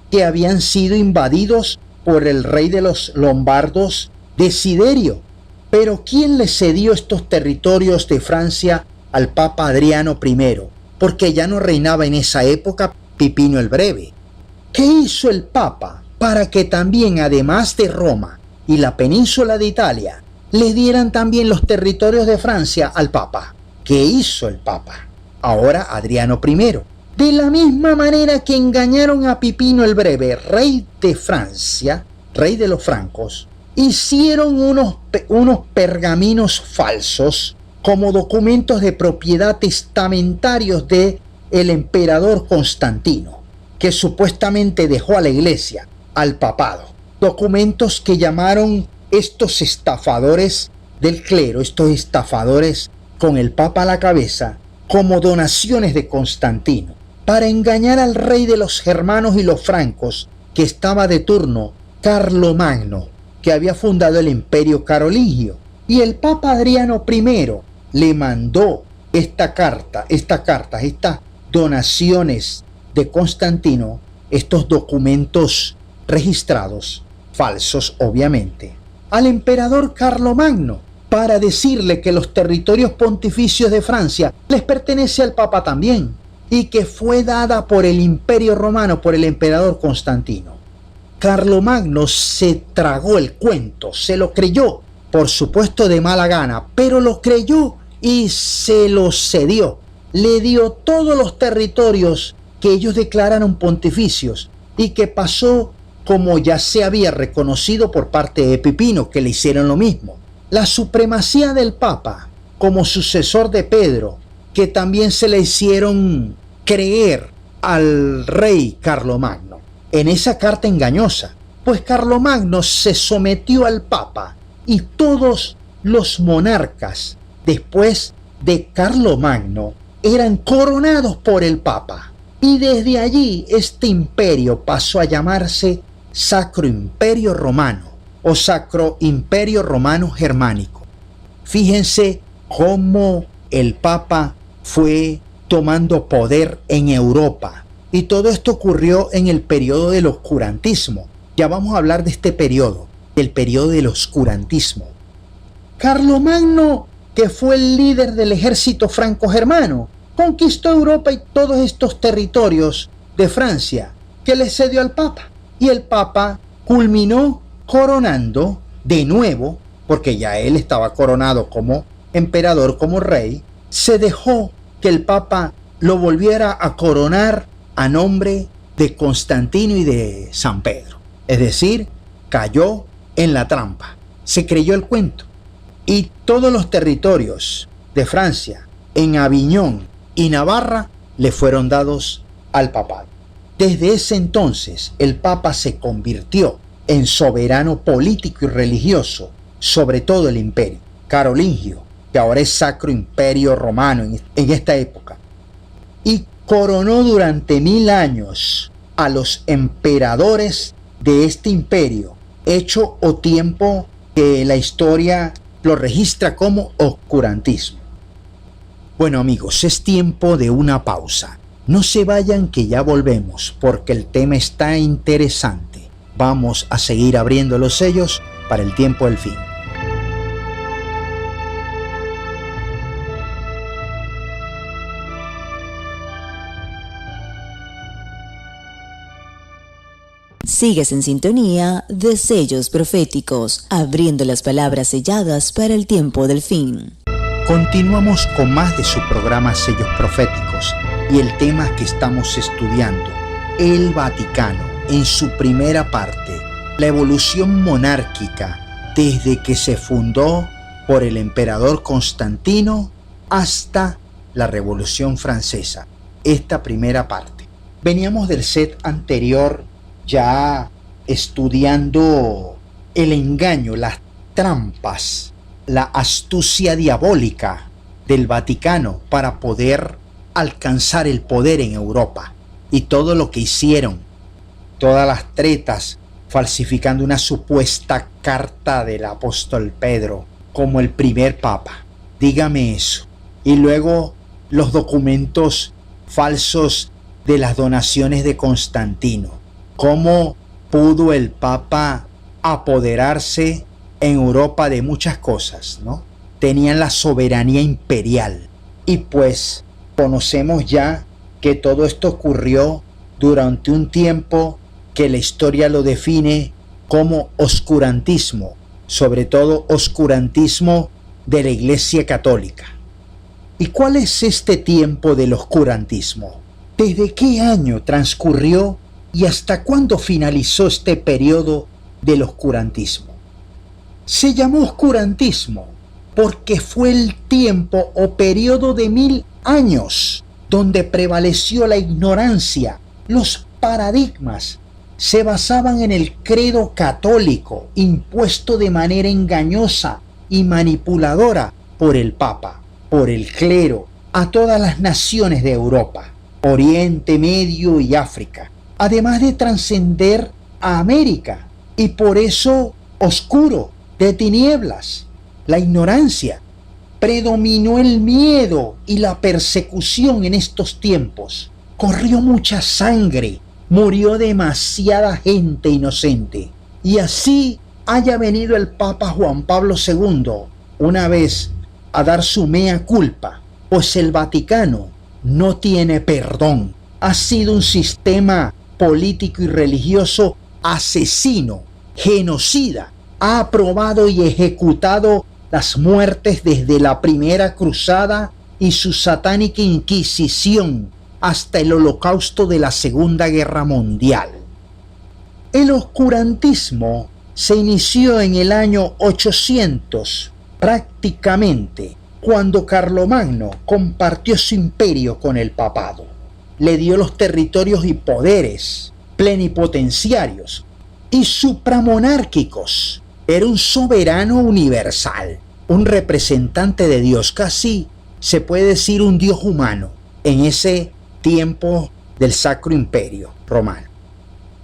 que habían sido invadidos por el rey de los lombardos, Desiderio. Pero ¿quién le cedió estos territorios de Francia al Papa Adriano I? Porque ya no reinaba en esa época Pipino el Breve. ¿Qué hizo el Papa para que también, además de Roma y la península de Italia, le dieran también los territorios de Francia al Papa? ¿Qué hizo el Papa? Ahora Adriano I. De la misma manera que engañaron a Pipino el Breve, rey de Francia, rey de los francos, hicieron unos pergaminos falsos como documentos de propiedad testamentarios de el emperador Constantino, que supuestamente dejó a la iglesia, al papado. Documentos que llamaron estos estafadores del clero, estos estafadores con el papa a la cabeza, como donaciones de Constantino, para engañar al rey de los germanos y los francos, que estaba de turno, Carlomagno, que había fundado el imperio carolingio. Y el papa Adriano I le mandó estas donaciones de Constantino, estos documentos registrados, falsos obviamente, al emperador Carlomagno, para decirle que los territorios pontificios de Francia les pertenece al papa también, y que fue dada por el imperio romano, por el emperador Constantino. Carlomagno se tragó el cuento, se lo creyó, por supuesto de mala gana, pero lo creyó y se lo cedió. Le dio todos los territorios que ellos declararon pontificios y que pasó como ya se había reconocido por parte de Pipino, que le hicieron lo mismo. La supremacía del Papa como sucesor de Pedro, que también se le hicieron creer al rey Carlomagno en esa carta engañosa, pues Carlomagno se sometió al Papa y todos los monarcas después de Carlomagno eran coronados por el Papa, y desde allí este imperio pasó a llamarse Sacro Imperio Romano o Sacro Imperio Romano Germánico. Fíjense cómo el Papa fue tomando poder en Europa, y todo esto ocurrió en el periodo del oscurantismo. Ya vamos a hablar de este periodo, del periodo del oscurantismo. Carlomagno, que fue el líder del ejército franco-germano, conquistó Europa y todos estos territorios de Francia que le cedió al Papa. Y el Papa culminó coronando de nuevo, porque ya él estaba coronado como emperador, como rey, se dejó que el Papa lo volviera a coronar a nombre de Constantino y de San Pedro. Es decir, cayó en la trampa, se creyó el cuento. Y todos los territorios de Francia, en Aviñón y Navarra, le fueron dados al papado. Desde ese entonces, el Papa se convirtió en soberano político y religioso sobre todo el imperio carolingio, que ahora es Sacro Imperio Romano en esta época, y coronó durante 1000 años a los emperadores de este imperio, hecho o tiempo que la historia lo registra como oscurantismo. Bueno amigos, es tiempo de una pausa. No se vayan, que ya volvemos, porque el tema está interesante. Vamos a seguir abriendo los sellos para el tiempo del fin. Sigues en sintonía de Sellos Proféticos, abriendo las palabras selladas para el tiempo del fin. Continuamos con más de su programa Sellos Proféticos y el tema que estamos estudiando, el Vaticano, en su primera parte, la evolución monárquica desde que se fundó por el emperador Constantino hasta la Revolución Francesa. Esta primera parte. Veníamos del set anterior ya estudiando el engaño, las trampas, la astucia diabólica del Vaticano para poder alcanzar el poder en Europa, y todo lo que hicieron, todas las tretas, falsificando una supuesta carta del apóstol Pedro como el primer papa. Dígame eso. Y luego los documentos falsos de las donaciones de Constantino. ¿Cómo pudo el Papa apoderarse en Europa de muchas cosas, ¿no? Tenían la soberanía imperial. Y pues conocemos ya que todo esto ocurrió durante un tiempo que la historia lo define como oscurantismo, sobre todo oscurantismo de la Iglesia Católica. ¿Y cuál es este tiempo del oscurantismo? ¿Desde qué año transcurrió y hasta cuándo finalizó este periodo del oscurantismo? Se llamó oscurantismo porque fue el tiempo o periodo de 1000 años donde prevaleció la ignorancia. Los paradigmas se basaban en el credo católico impuesto de manera engañosa y manipuladora por el Papa, por el clero, a todas las naciones de Europa, Oriente Medio y África, además de trascender a América, y por eso oscuro, de tinieblas, la ignorancia. Predominó el miedo y la persecución en estos tiempos. Corrió mucha sangre, murió demasiada gente inocente. Y así haya venido el Papa Juan Pablo II una vez a dar su mea culpa, pues el Vaticano no tiene perdón. Ha sido un sistema político y religioso asesino, genocida. Ha aprobado y ejecutado las muertes desde la Primera Cruzada y su satánica Inquisición hasta el Holocausto de la Segunda Guerra Mundial. El oscurantismo se inició en el año 800, prácticamente, cuando Carlomagno compartió su imperio con el papado. Le dio los territorios y poderes plenipotenciarios y supramonárquicos. Era un soberano universal, un representante de Dios, casi se puede decir un Dios humano en ese tiempo del Sacro Imperio Romano.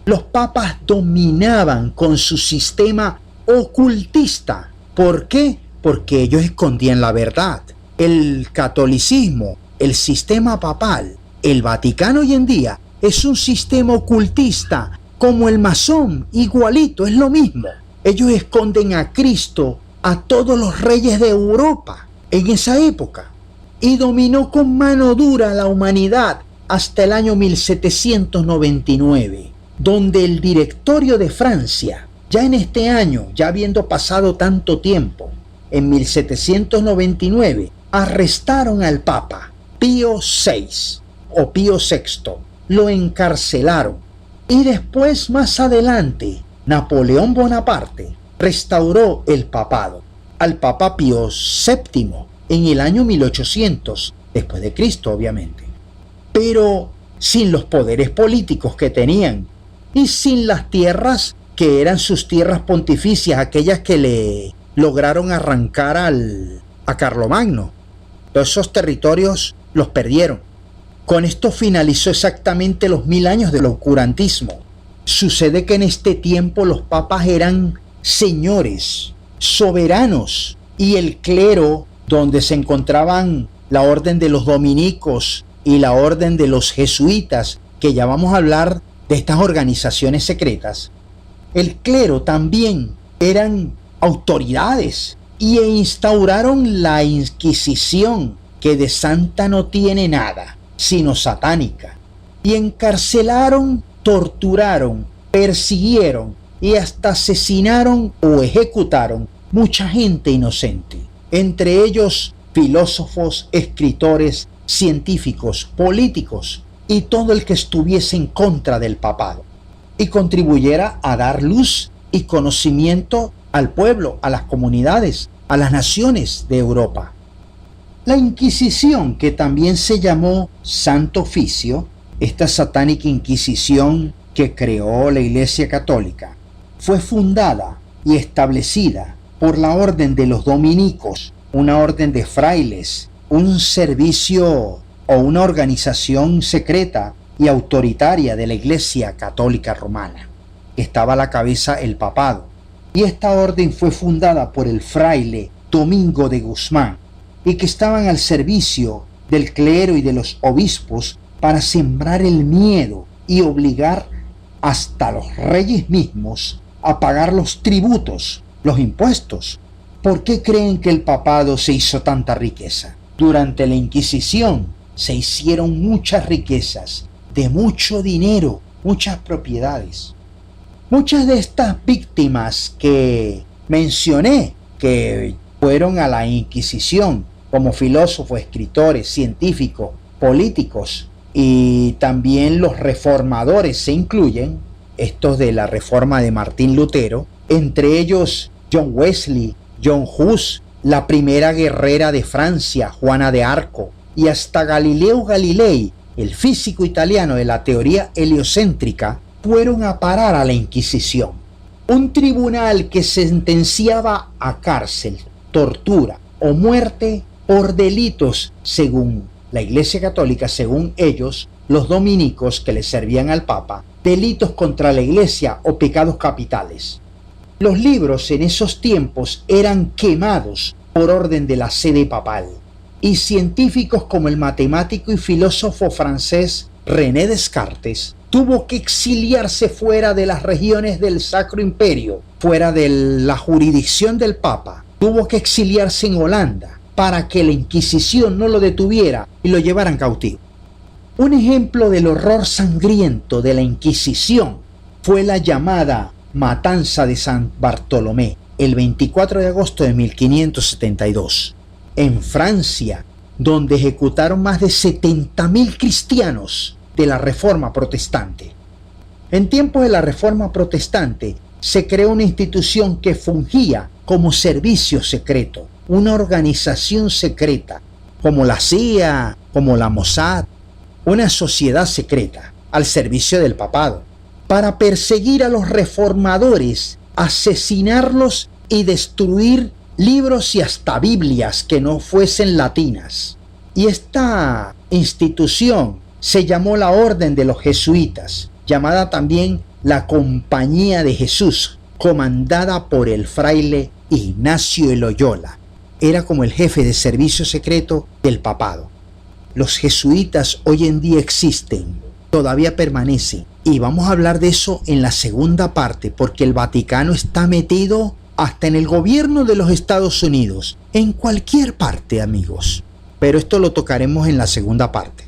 Los papas dominaban con su sistema ocultista. ¿Por qué? Porque ellos escondían la verdad. El catolicismo, el sistema papal, el Vaticano hoy en día es un sistema ocultista, como el masón, igualito, es lo mismo. Ellos esconden a Cristo, a todos los reyes de Europa en esa época, y dominó con mano dura la humanidad hasta el año 1799, donde el Directorio de Francia, ya en este año, ya habiendo pasado tanto tiempo, en 1799, arrestaron al Papa Pío VI o Pío VI, lo encarcelaron, y después, más adelante, Napoleón Bonaparte restauró el papado al Papa Pío VII en el año 1800, después de Cristo, obviamente. Pero sin los poderes políticos que tenían y sin las tierras que eran sus tierras pontificias, aquellas que le lograron arrancar a Carlomagno. Todos esos territorios los perdieron. Con esto finalizó exactamente los 1000 años del oscurantismo. Sucede que en este tiempo los papas eran señores, soberanos, y el clero, donde se encontraban la orden de los dominicos y la orden de los jesuitas, que ya vamos a hablar de estas organizaciones secretas, el clero también eran autoridades y instauraron la Inquisición, que de santa no tiene nada, sino satánica, y encarcelaron, torturaron, persiguieron y hasta asesinaron o ejecutaron mucha gente inocente, entre ellos filósofos, escritores, científicos, políticos y todo el que estuviese en contra del papado y contribuyera a dar luz y conocimiento al pueblo, a las comunidades, a las naciones de Europa. La Inquisición, que también se llamó Santo Oficio, esta satánica Inquisición que creó la Iglesia Católica, fue fundada y establecida por la Orden de los Dominicos, una orden de frailes, un servicio o una organización secreta y autoritaria de la Iglesia Católica Romana. Estaba a la cabeza el papado, y esta orden fue fundada por el fraile Domingo de Guzmán, y que estaban al servicio del clero y de los obispos para sembrar el miedo y obligar hasta los reyes mismos a pagar los tributos, los impuestos. ¿Por qué creen que el papado se hizo tanta riqueza? Durante la Inquisición se hicieron muchas riquezas, de mucho dinero, muchas propiedades. Muchas de estas víctimas que mencioné, que fueron a la Inquisición, como filósofos, escritores, científicos, políticos, y también los reformadores se incluyen, estos de la reforma de Martín Lutero, entre ellos John Wesley, John Hus, la primera guerrera de Francia, Juana de Arco, y hasta Galileo Galilei, el físico italiano de la teoría heliocéntrica, fueron a parar a la Inquisición, un tribunal que sentenciaba a cárcel, tortura o muerte por delitos, según la Iglesia Católica, según ellos, los dominicos que le servían al Papa, delitos contra la Iglesia o pecados capitales. Los libros en esos tiempos eran quemados por orden de la sede papal, y científicos como el matemático y filósofo francés René Descartes tuvo que exiliarse fuera de las regiones del Sacro Imperio, fuera de la jurisdicción del Papa. Tuvo que exiliarse en Holanda para que la Inquisición no lo detuviera y lo llevaran cautivo. Un ejemplo del horror sangriento de la Inquisición fue la llamada Matanza de San Bartolomé, el 24 de agosto de 1572, en Francia, donde ejecutaron más de 70.000 cristianos de la Reforma Protestante. En tiempos de la Reforma Protestante se creó una institución que fungía como servicio secreto, una organización secreta, como la CIA, como la Mossad, una sociedad secreta al servicio del papado, para perseguir a los reformadores, asesinarlos y destruir libros y hasta Biblias que no fuesen latinas. Y esta institución se llamó la Orden de los Jesuitas, llamada también la Compañía de Jesús, comandada por el fraile Ignacio de Loyola. Era como el jefe de servicio secreto del papado. Los jesuitas hoy en día existen, todavía permanecen, y vamos a hablar de eso en la segunda parte, porque el Vaticano está metido hasta en el gobierno de los Estados Unidos, en cualquier parte, amigos. Pero esto lo tocaremos en la segunda parte.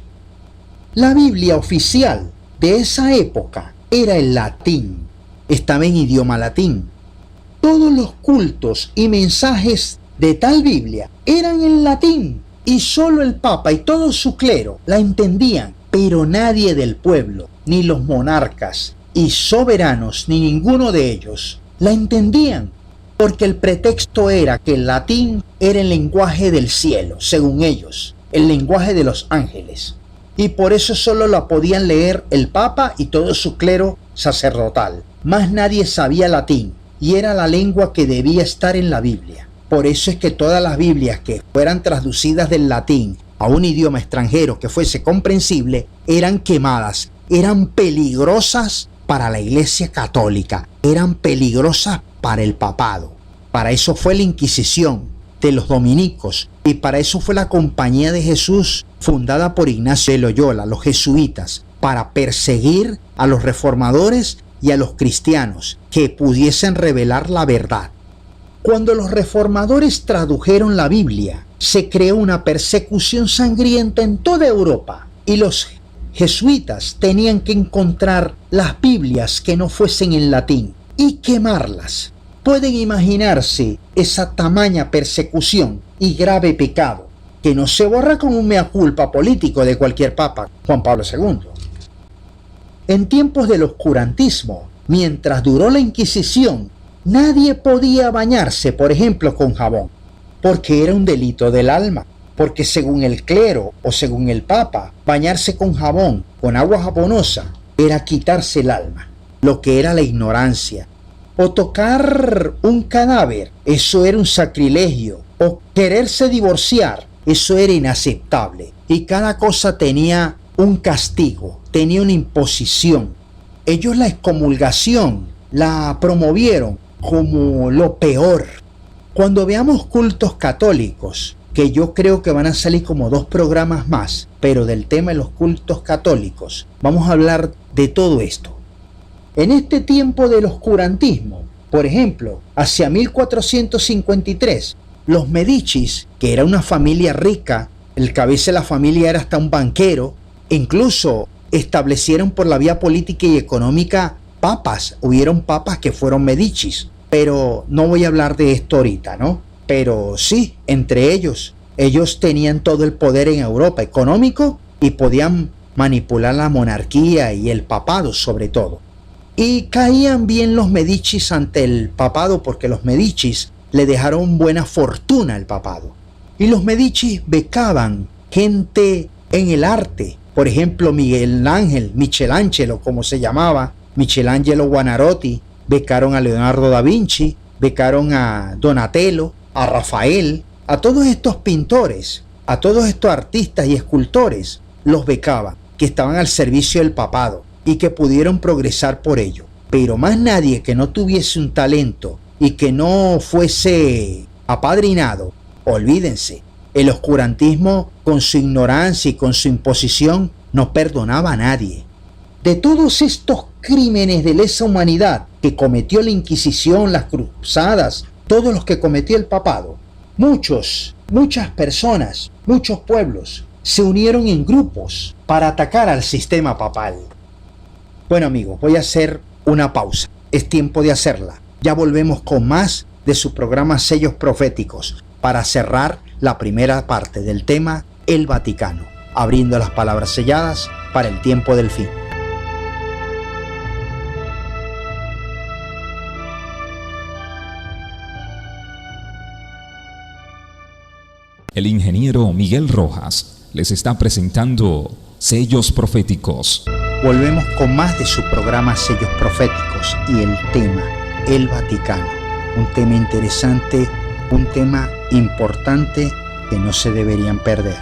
La Biblia oficial de esa época era el latín, estaba en idioma latín. Todos los cultos y mensajes de tal Biblia eran en latín, y solo el Papa y todo su clero la entendían, pero nadie del pueblo, ni los monarcas y soberanos, ni ninguno de ellos la entendían, porque el pretexto era que el latín era el lenguaje del cielo, según ellos, el lenguaje de los ángeles, y por eso solo la podían leer el Papa y todo su clero sacerdotal. Más nadie sabía latín, y era la lengua que debía estar en la Biblia. Por eso es que todas las Biblias que fueran traducidas del latín a un idioma extranjero que fuese comprensible, eran quemadas, eran peligrosas para la Iglesia Católica, eran peligrosas para el papado. Para eso fue la Inquisición de los dominicos, y para eso fue la Compañía de Jesús, fundada por Ignacio de Loyola, los jesuitas, para perseguir a los reformadores y a los cristianos que pudiesen revelar la verdad. Cuando los reformadores tradujeron la Biblia, se creó una persecución sangrienta en toda Europa, y los jesuitas tenían que encontrar las Biblias que no fuesen en latín y quemarlas. Pueden imaginarse esa tamaña persecución y grave pecado, que no se borra con un mea culpa político de cualquier papa, Juan Pablo II. En tiempos del oscurantismo, mientras duró la Inquisición, nadie podía bañarse, por ejemplo, con jabón, porque era un delito del alma, porque según el clero o según el papa, bañarse con jabón, con agua jabonosa, era quitarse el alma, lo que era la ignorancia. O tocar un cadáver, eso era un sacrilegio. O quererse divorciar, eso era inaceptable. Y cada cosa tenía un castigo, tenía una imposición. Ellos la excomulgación la promovieron como lo peor. Cuando veamos cultos católicos, que yo creo que van a salir como 2 programas más, pero del tema de los cultos católicos, vamos a hablar de todo esto. En este tiempo del oscurantismo, por ejemplo, hacia 1453, los Medicis, que era una familia rica, el cabeza de la familia era hasta un banquero, incluso establecieron por la vía política y económica papas. Hubieron papas que fueron Medicis, pero no voy a hablar de esto ahorita, ¿no? Pero sí, entre ellos tenían todo el poder en Europa económico y podían manipular la monarquía y el papado sobre todo. Y caían bien los Medicis ante el papado porque los Medicis le dejaron buena fortuna al papado. Y los Medicis becaban gente en el arte. Por ejemplo, Michelangelo, como se llamaba, Michelangelo Buonarroti, becaron a Leonardo da Vinci, becaron a Donatello, a Rafael, a todos estos pintores, a todos estos artistas y escultores, los becaban, que estaban al servicio del papado y que pudieron progresar por ello. Pero más nadie que no tuviese un talento y que no fuese apadrinado, olvídense, el oscurantismo con su ignorancia y con su imposición no perdonaba a nadie. De todos estos crímenes de lesa humanidad que cometió la Inquisición, las cruzadas, todos los que cometió el papado, muchas personas, muchos pueblos se unieron en grupos para atacar al sistema papal. Bueno amigos, voy a hacer una pausa. Es tiempo de hacerla. Ya volvemos con más de su programa Sellos Proféticos para cerrar la primera parte del tema El Vaticano, abriendo las palabras selladas para el tiempo del fin. El ingeniero Miguel Rojas les está presentando Sellos Proféticos. Volvemos con más de su programa Sellos Proféticos y el tema El Vaticano. Un tema interesante, un tema importante que no se deberían perder.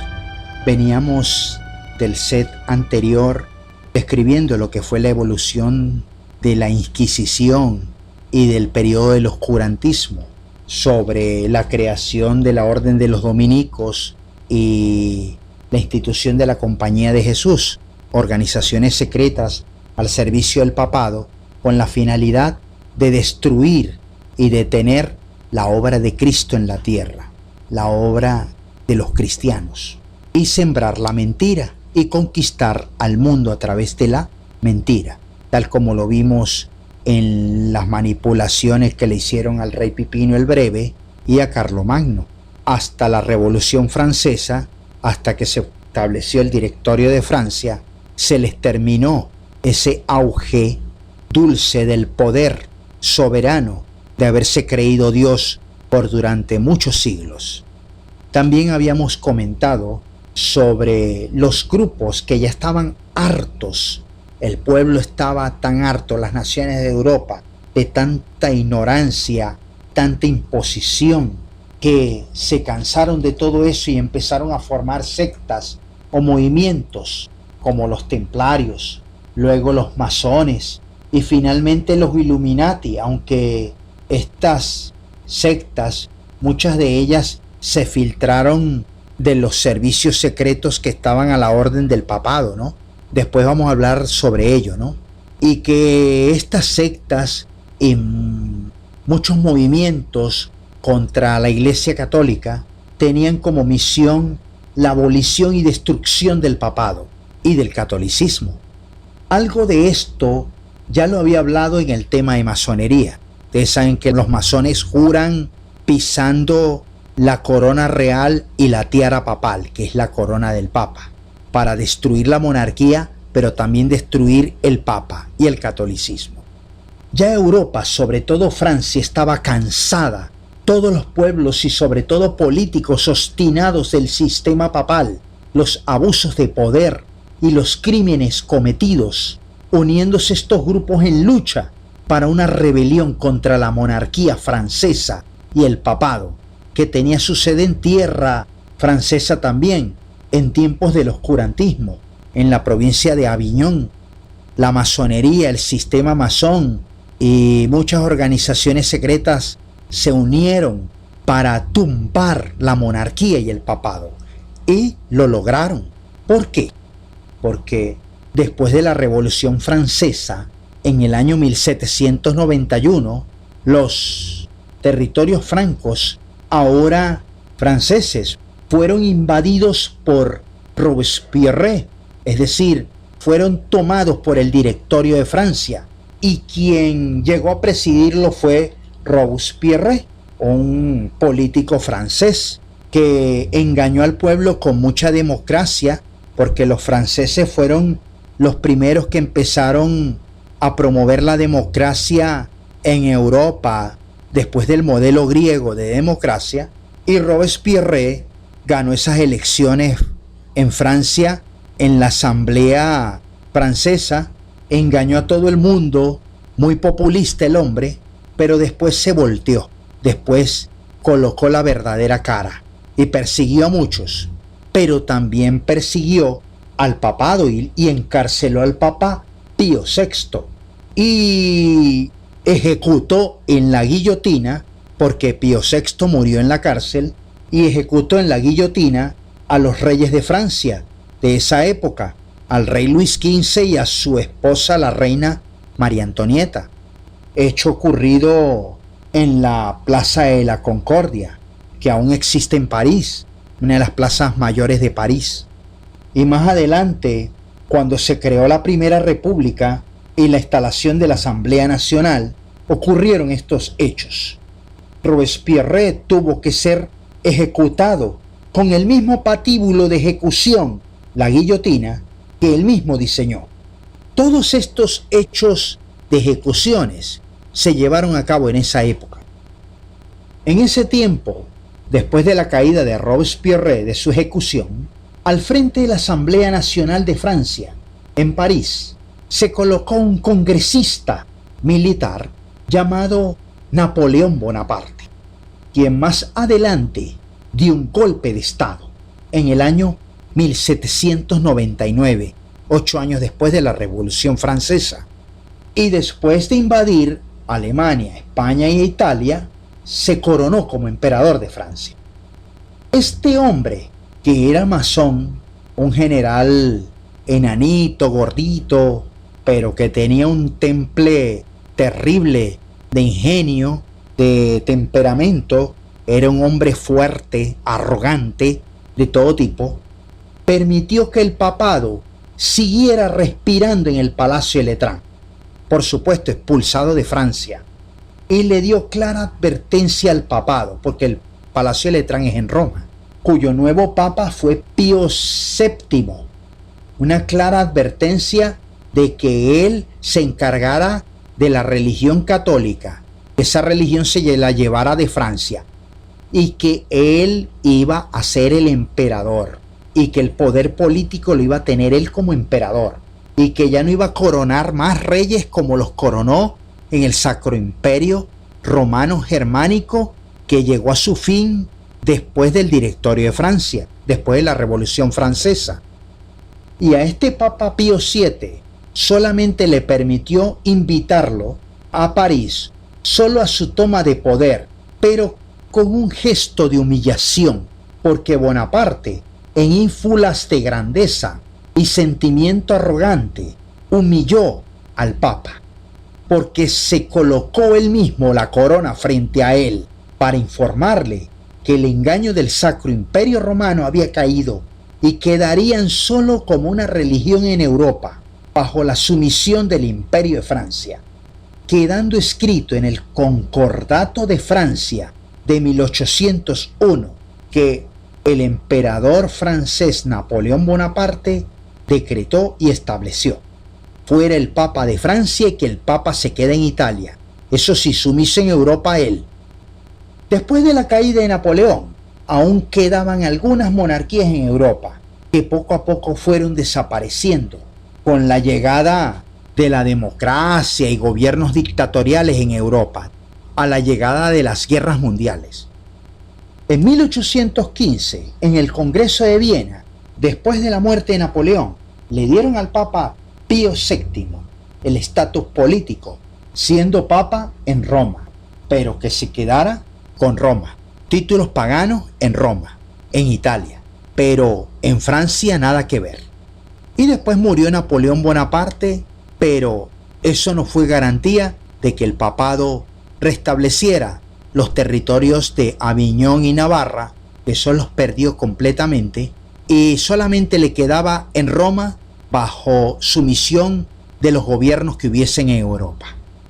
Veníamos del set anterior describiendo lo que fue la evolución de la Inquisición y del periodo del oscurantismo, sobre la creación de la Orden de los Dominicos y la institución de la Compañía de Jesús, organizaciones secretas al servicio del papado con la finalidad de destruir y detener la obra de Cristo en la tierra, la obra de los cristianos, y sembrar la mentira y conquistar al mundo a través de la mentira, tal como lo vimos en las manipulaciones que le hicieron al rey Pipino el Breve y a Carlomagno, hasta la Revolución Francesa, hasta que se estableció el Directorio de Francia, se les terminó ese auge dulce del poder soberano de haberse creído Dios por durante muchos siglos. También habíamos comentado sobre los grupos que ya estaban hartos. El pueblo estaba tan harto, las naciones de Europa, de tanta ignorancia, tanta imposición, que se cansaron de todo eso y empezaron a formar sectas o movimientos como los templarios, luego los masones y finalmente los Illuminati, aunque estas sectas, muchas de ellas se filtraron de los servicios secretos que estaban a la orden del papado, ¿no? Después vamos a hablar sobre ello, ¿no? Y que estas sectas y muchos movimientos contra la Iglesia Católica tenían como misión la abolición y destrucción del papado y del catolicismo. Algo de esto ya lo había hablado en el tema de masonería. Ustedes saben que los masones juran pisando la corona real y la tiara papal, que es la corona del papa, para destruir la monarquía, pero también destruir el papa y el catolicismo. Ya Europa, sobre todo Francia, estaba cansada. Todos los pueblos y sobre todo políticos obstinados del sistema papal, los abusos de poder y los crímenes cometidos, uniéndose estos grupos en lucha para una rebelión contra la monarquía francesa y el papado, que tenía su sede en tierra francesa también, en tiempos del oscurantismo, en la provincia de Aviñón. La masonería, el sistema masón y muchas organizaciones secretas se unieron para tumbar la monarquía y el papado, y lo lograron. ¿Por qué? Porque después de la Revolución Francesa, en el año 1791, los territorios francos, ahora franceses, fueron invadidos por Robespierre, es decir, fueron tomados por el Directorio de Francia, y quien llegó a presidirlo fue Robespierre, un político francés que engañó al pueblo con mucha democracia porque los franceses fueron los primeros que empezaron a promover la democracia en Europa después del modelo griego de democracia, y Robespierre ganó esas elecciones en Francia, en la Asamblea Francesa, engañó a todo el mundo, muy populista el hombre, pero después se volteó, después colocó la verdadera cara y persiguió a muchos, pero también persiguió al papado y encarceló al Papa Pío VI y ejecutó en la guillotina, porque Pío VI murió en la cárcel, y ejecutó en la guillotina a los reyes de Francia de esa época, al rey Luis XV y a su esposa la reina María Antonieta. Hecho ocurrido en la Plaza de la Concordia, que aún existe en París, una de las plazas mayores de París. Y más adelante, cuando se creó la Primera República y la instalación de la Asamblea Nacional, ocurrieron estos hechos. Robespierre tuvo que ser ejecutado con el mismo patíbulo de ejecución, la guillotina, que él mismo diseñó. Todos estos hechos de ejecuciones se llevaron a cabo en esa época. En ese tiempo, después de la caída de Robespierre de su ejecución, al frente de la Asamblea Nacional de Francia, en París, se colocó un congresista militar llamado Napoleón Bonaparte, quien más adelante dio un golpe de Estado en el año 1799, 8 años después de la Revolución Francesa. Y después de invadir Alemania, España e Italia, se coronó como emperador de Francia. Este hombre, que era masón, un general enanito, gordito, pero que tenía un temple terrible de ingenio, de temperamento, era un hombre fuerte, arrogante, de todo tipo, permitió que el papado siguiera respirando en el Palacio de Letrán, por supuesto expulsado de Francia, y le dio clara advertencia al papado, porque el Palacio de Letrán es en Roma, cuyo nuevo papa fue Pío VII, una clara advertencia de que él se encargara de la religión católica, esa religión se la llevara de Francia, y que él iba a ser el emperador, y que el poder político lo iba a tener él como emperador, y que ya no iba a coronar más reyes como los coronó en el Sacro Imperio Romano Germánico, que llegó a su fin después del Directorio de Francia, después de la Revolución Francesa. Y a este Papa Pío VII solamente le permitió invitarlo a París, solo a su toma de poder, pero con un gesto de humillación, porque Bonaparte, en ínfulas de grandeza y sentimiento arrogante, humilló al Papa, porque se colocó él mismo la corona frente a él para informarle que el engaño del Sacro Imperio Romano había caído y quedarían solo como una religión en Europa, bajo la sumisión del Imperio de Francia, quedando escrito en el Concordato de Francia de 1801 que el emperador francés Napoleón Bonaparte decretó y estableció: fuera el Papa de Francia y que el Papa se quede en Italia, eso sí, sumiso en Europa él. Después de la caída de Napoleón, aún quedaban algunas monarquías en Europa que poco a poco fueron desapareciendo con la llegada de la democracia y gobiernos dictatoriales en Europa, a la llegada de las guerras mundiales. En 1815, en el Congreso de Viena, después de la muerte de Napoleón, le dieron al Papa Pío VII el estatus político, siendo Papa en Roma, pero que se quedara con Roma, títulos paganos en Roma, en Italia, pero en Francia nada que ver. Y después murió Napoleón Bonaparte, pero eso no fue garantía de que el papado restableciera los territorios de Aviñón y Navarra, que eso los perdió completamente, y solamente le quedaba en Roma bajo sumisión de los gobiernos que hubiesen en Europa.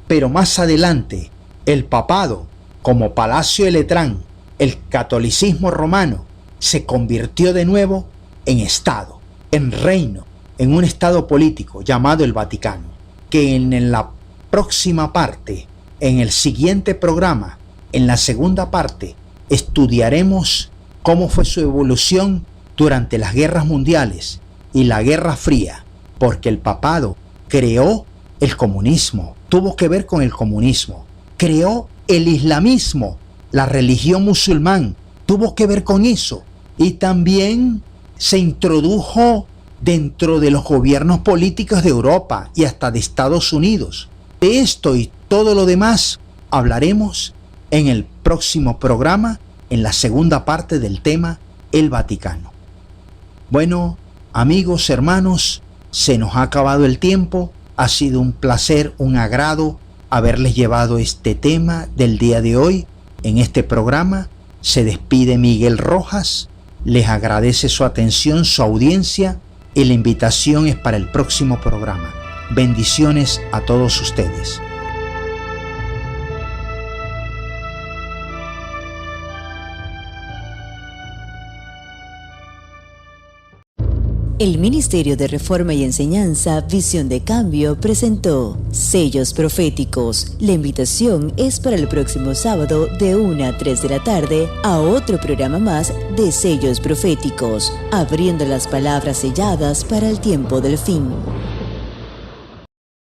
Pero más adelante, el papado, como Palacio de Letrán, el catolicismo romano, se convirtió de nuevo en Estado, en reino, en un estado político llamado el Vaticano, que en la próxima parte, en el siguiente programa, en la segunda parte, estudiaremos cómo fue su evolución durante las guerras mundiales y la Guerra Fría, porque el papado creó el comunismo, tuvo que ver con el comunismo, creó el islamismo, la religión musulmán, tuvo que ver con eso, y también se introdujo dentro de los gobiernos políticos de Europa y hasta de Estados Unidos. De esto y todo lo demás hablaremos en el próximo programa, en la segunda parte del tema, el Vaticano. Bueno, amigos, hermanos, se nos ha acabado el tiempo. Ha sido un placer, un agrado haberles llevado este tema del día de hoy en este programa. Se despide Miguel Rojas, les agradece su atención, su audiencia, y la invitación es para el próximo programa. Bendiciones a todos ustedes. El Ministerio de Reforma y Enseñanza Visión de Cambio presentó Sellos Proféticos. La invitación es para el próximo sábado de 1 a 3 de la tarde a otro programa más de Sellos Proféticos, abriendo las palabras selladas para el tiempo del fin.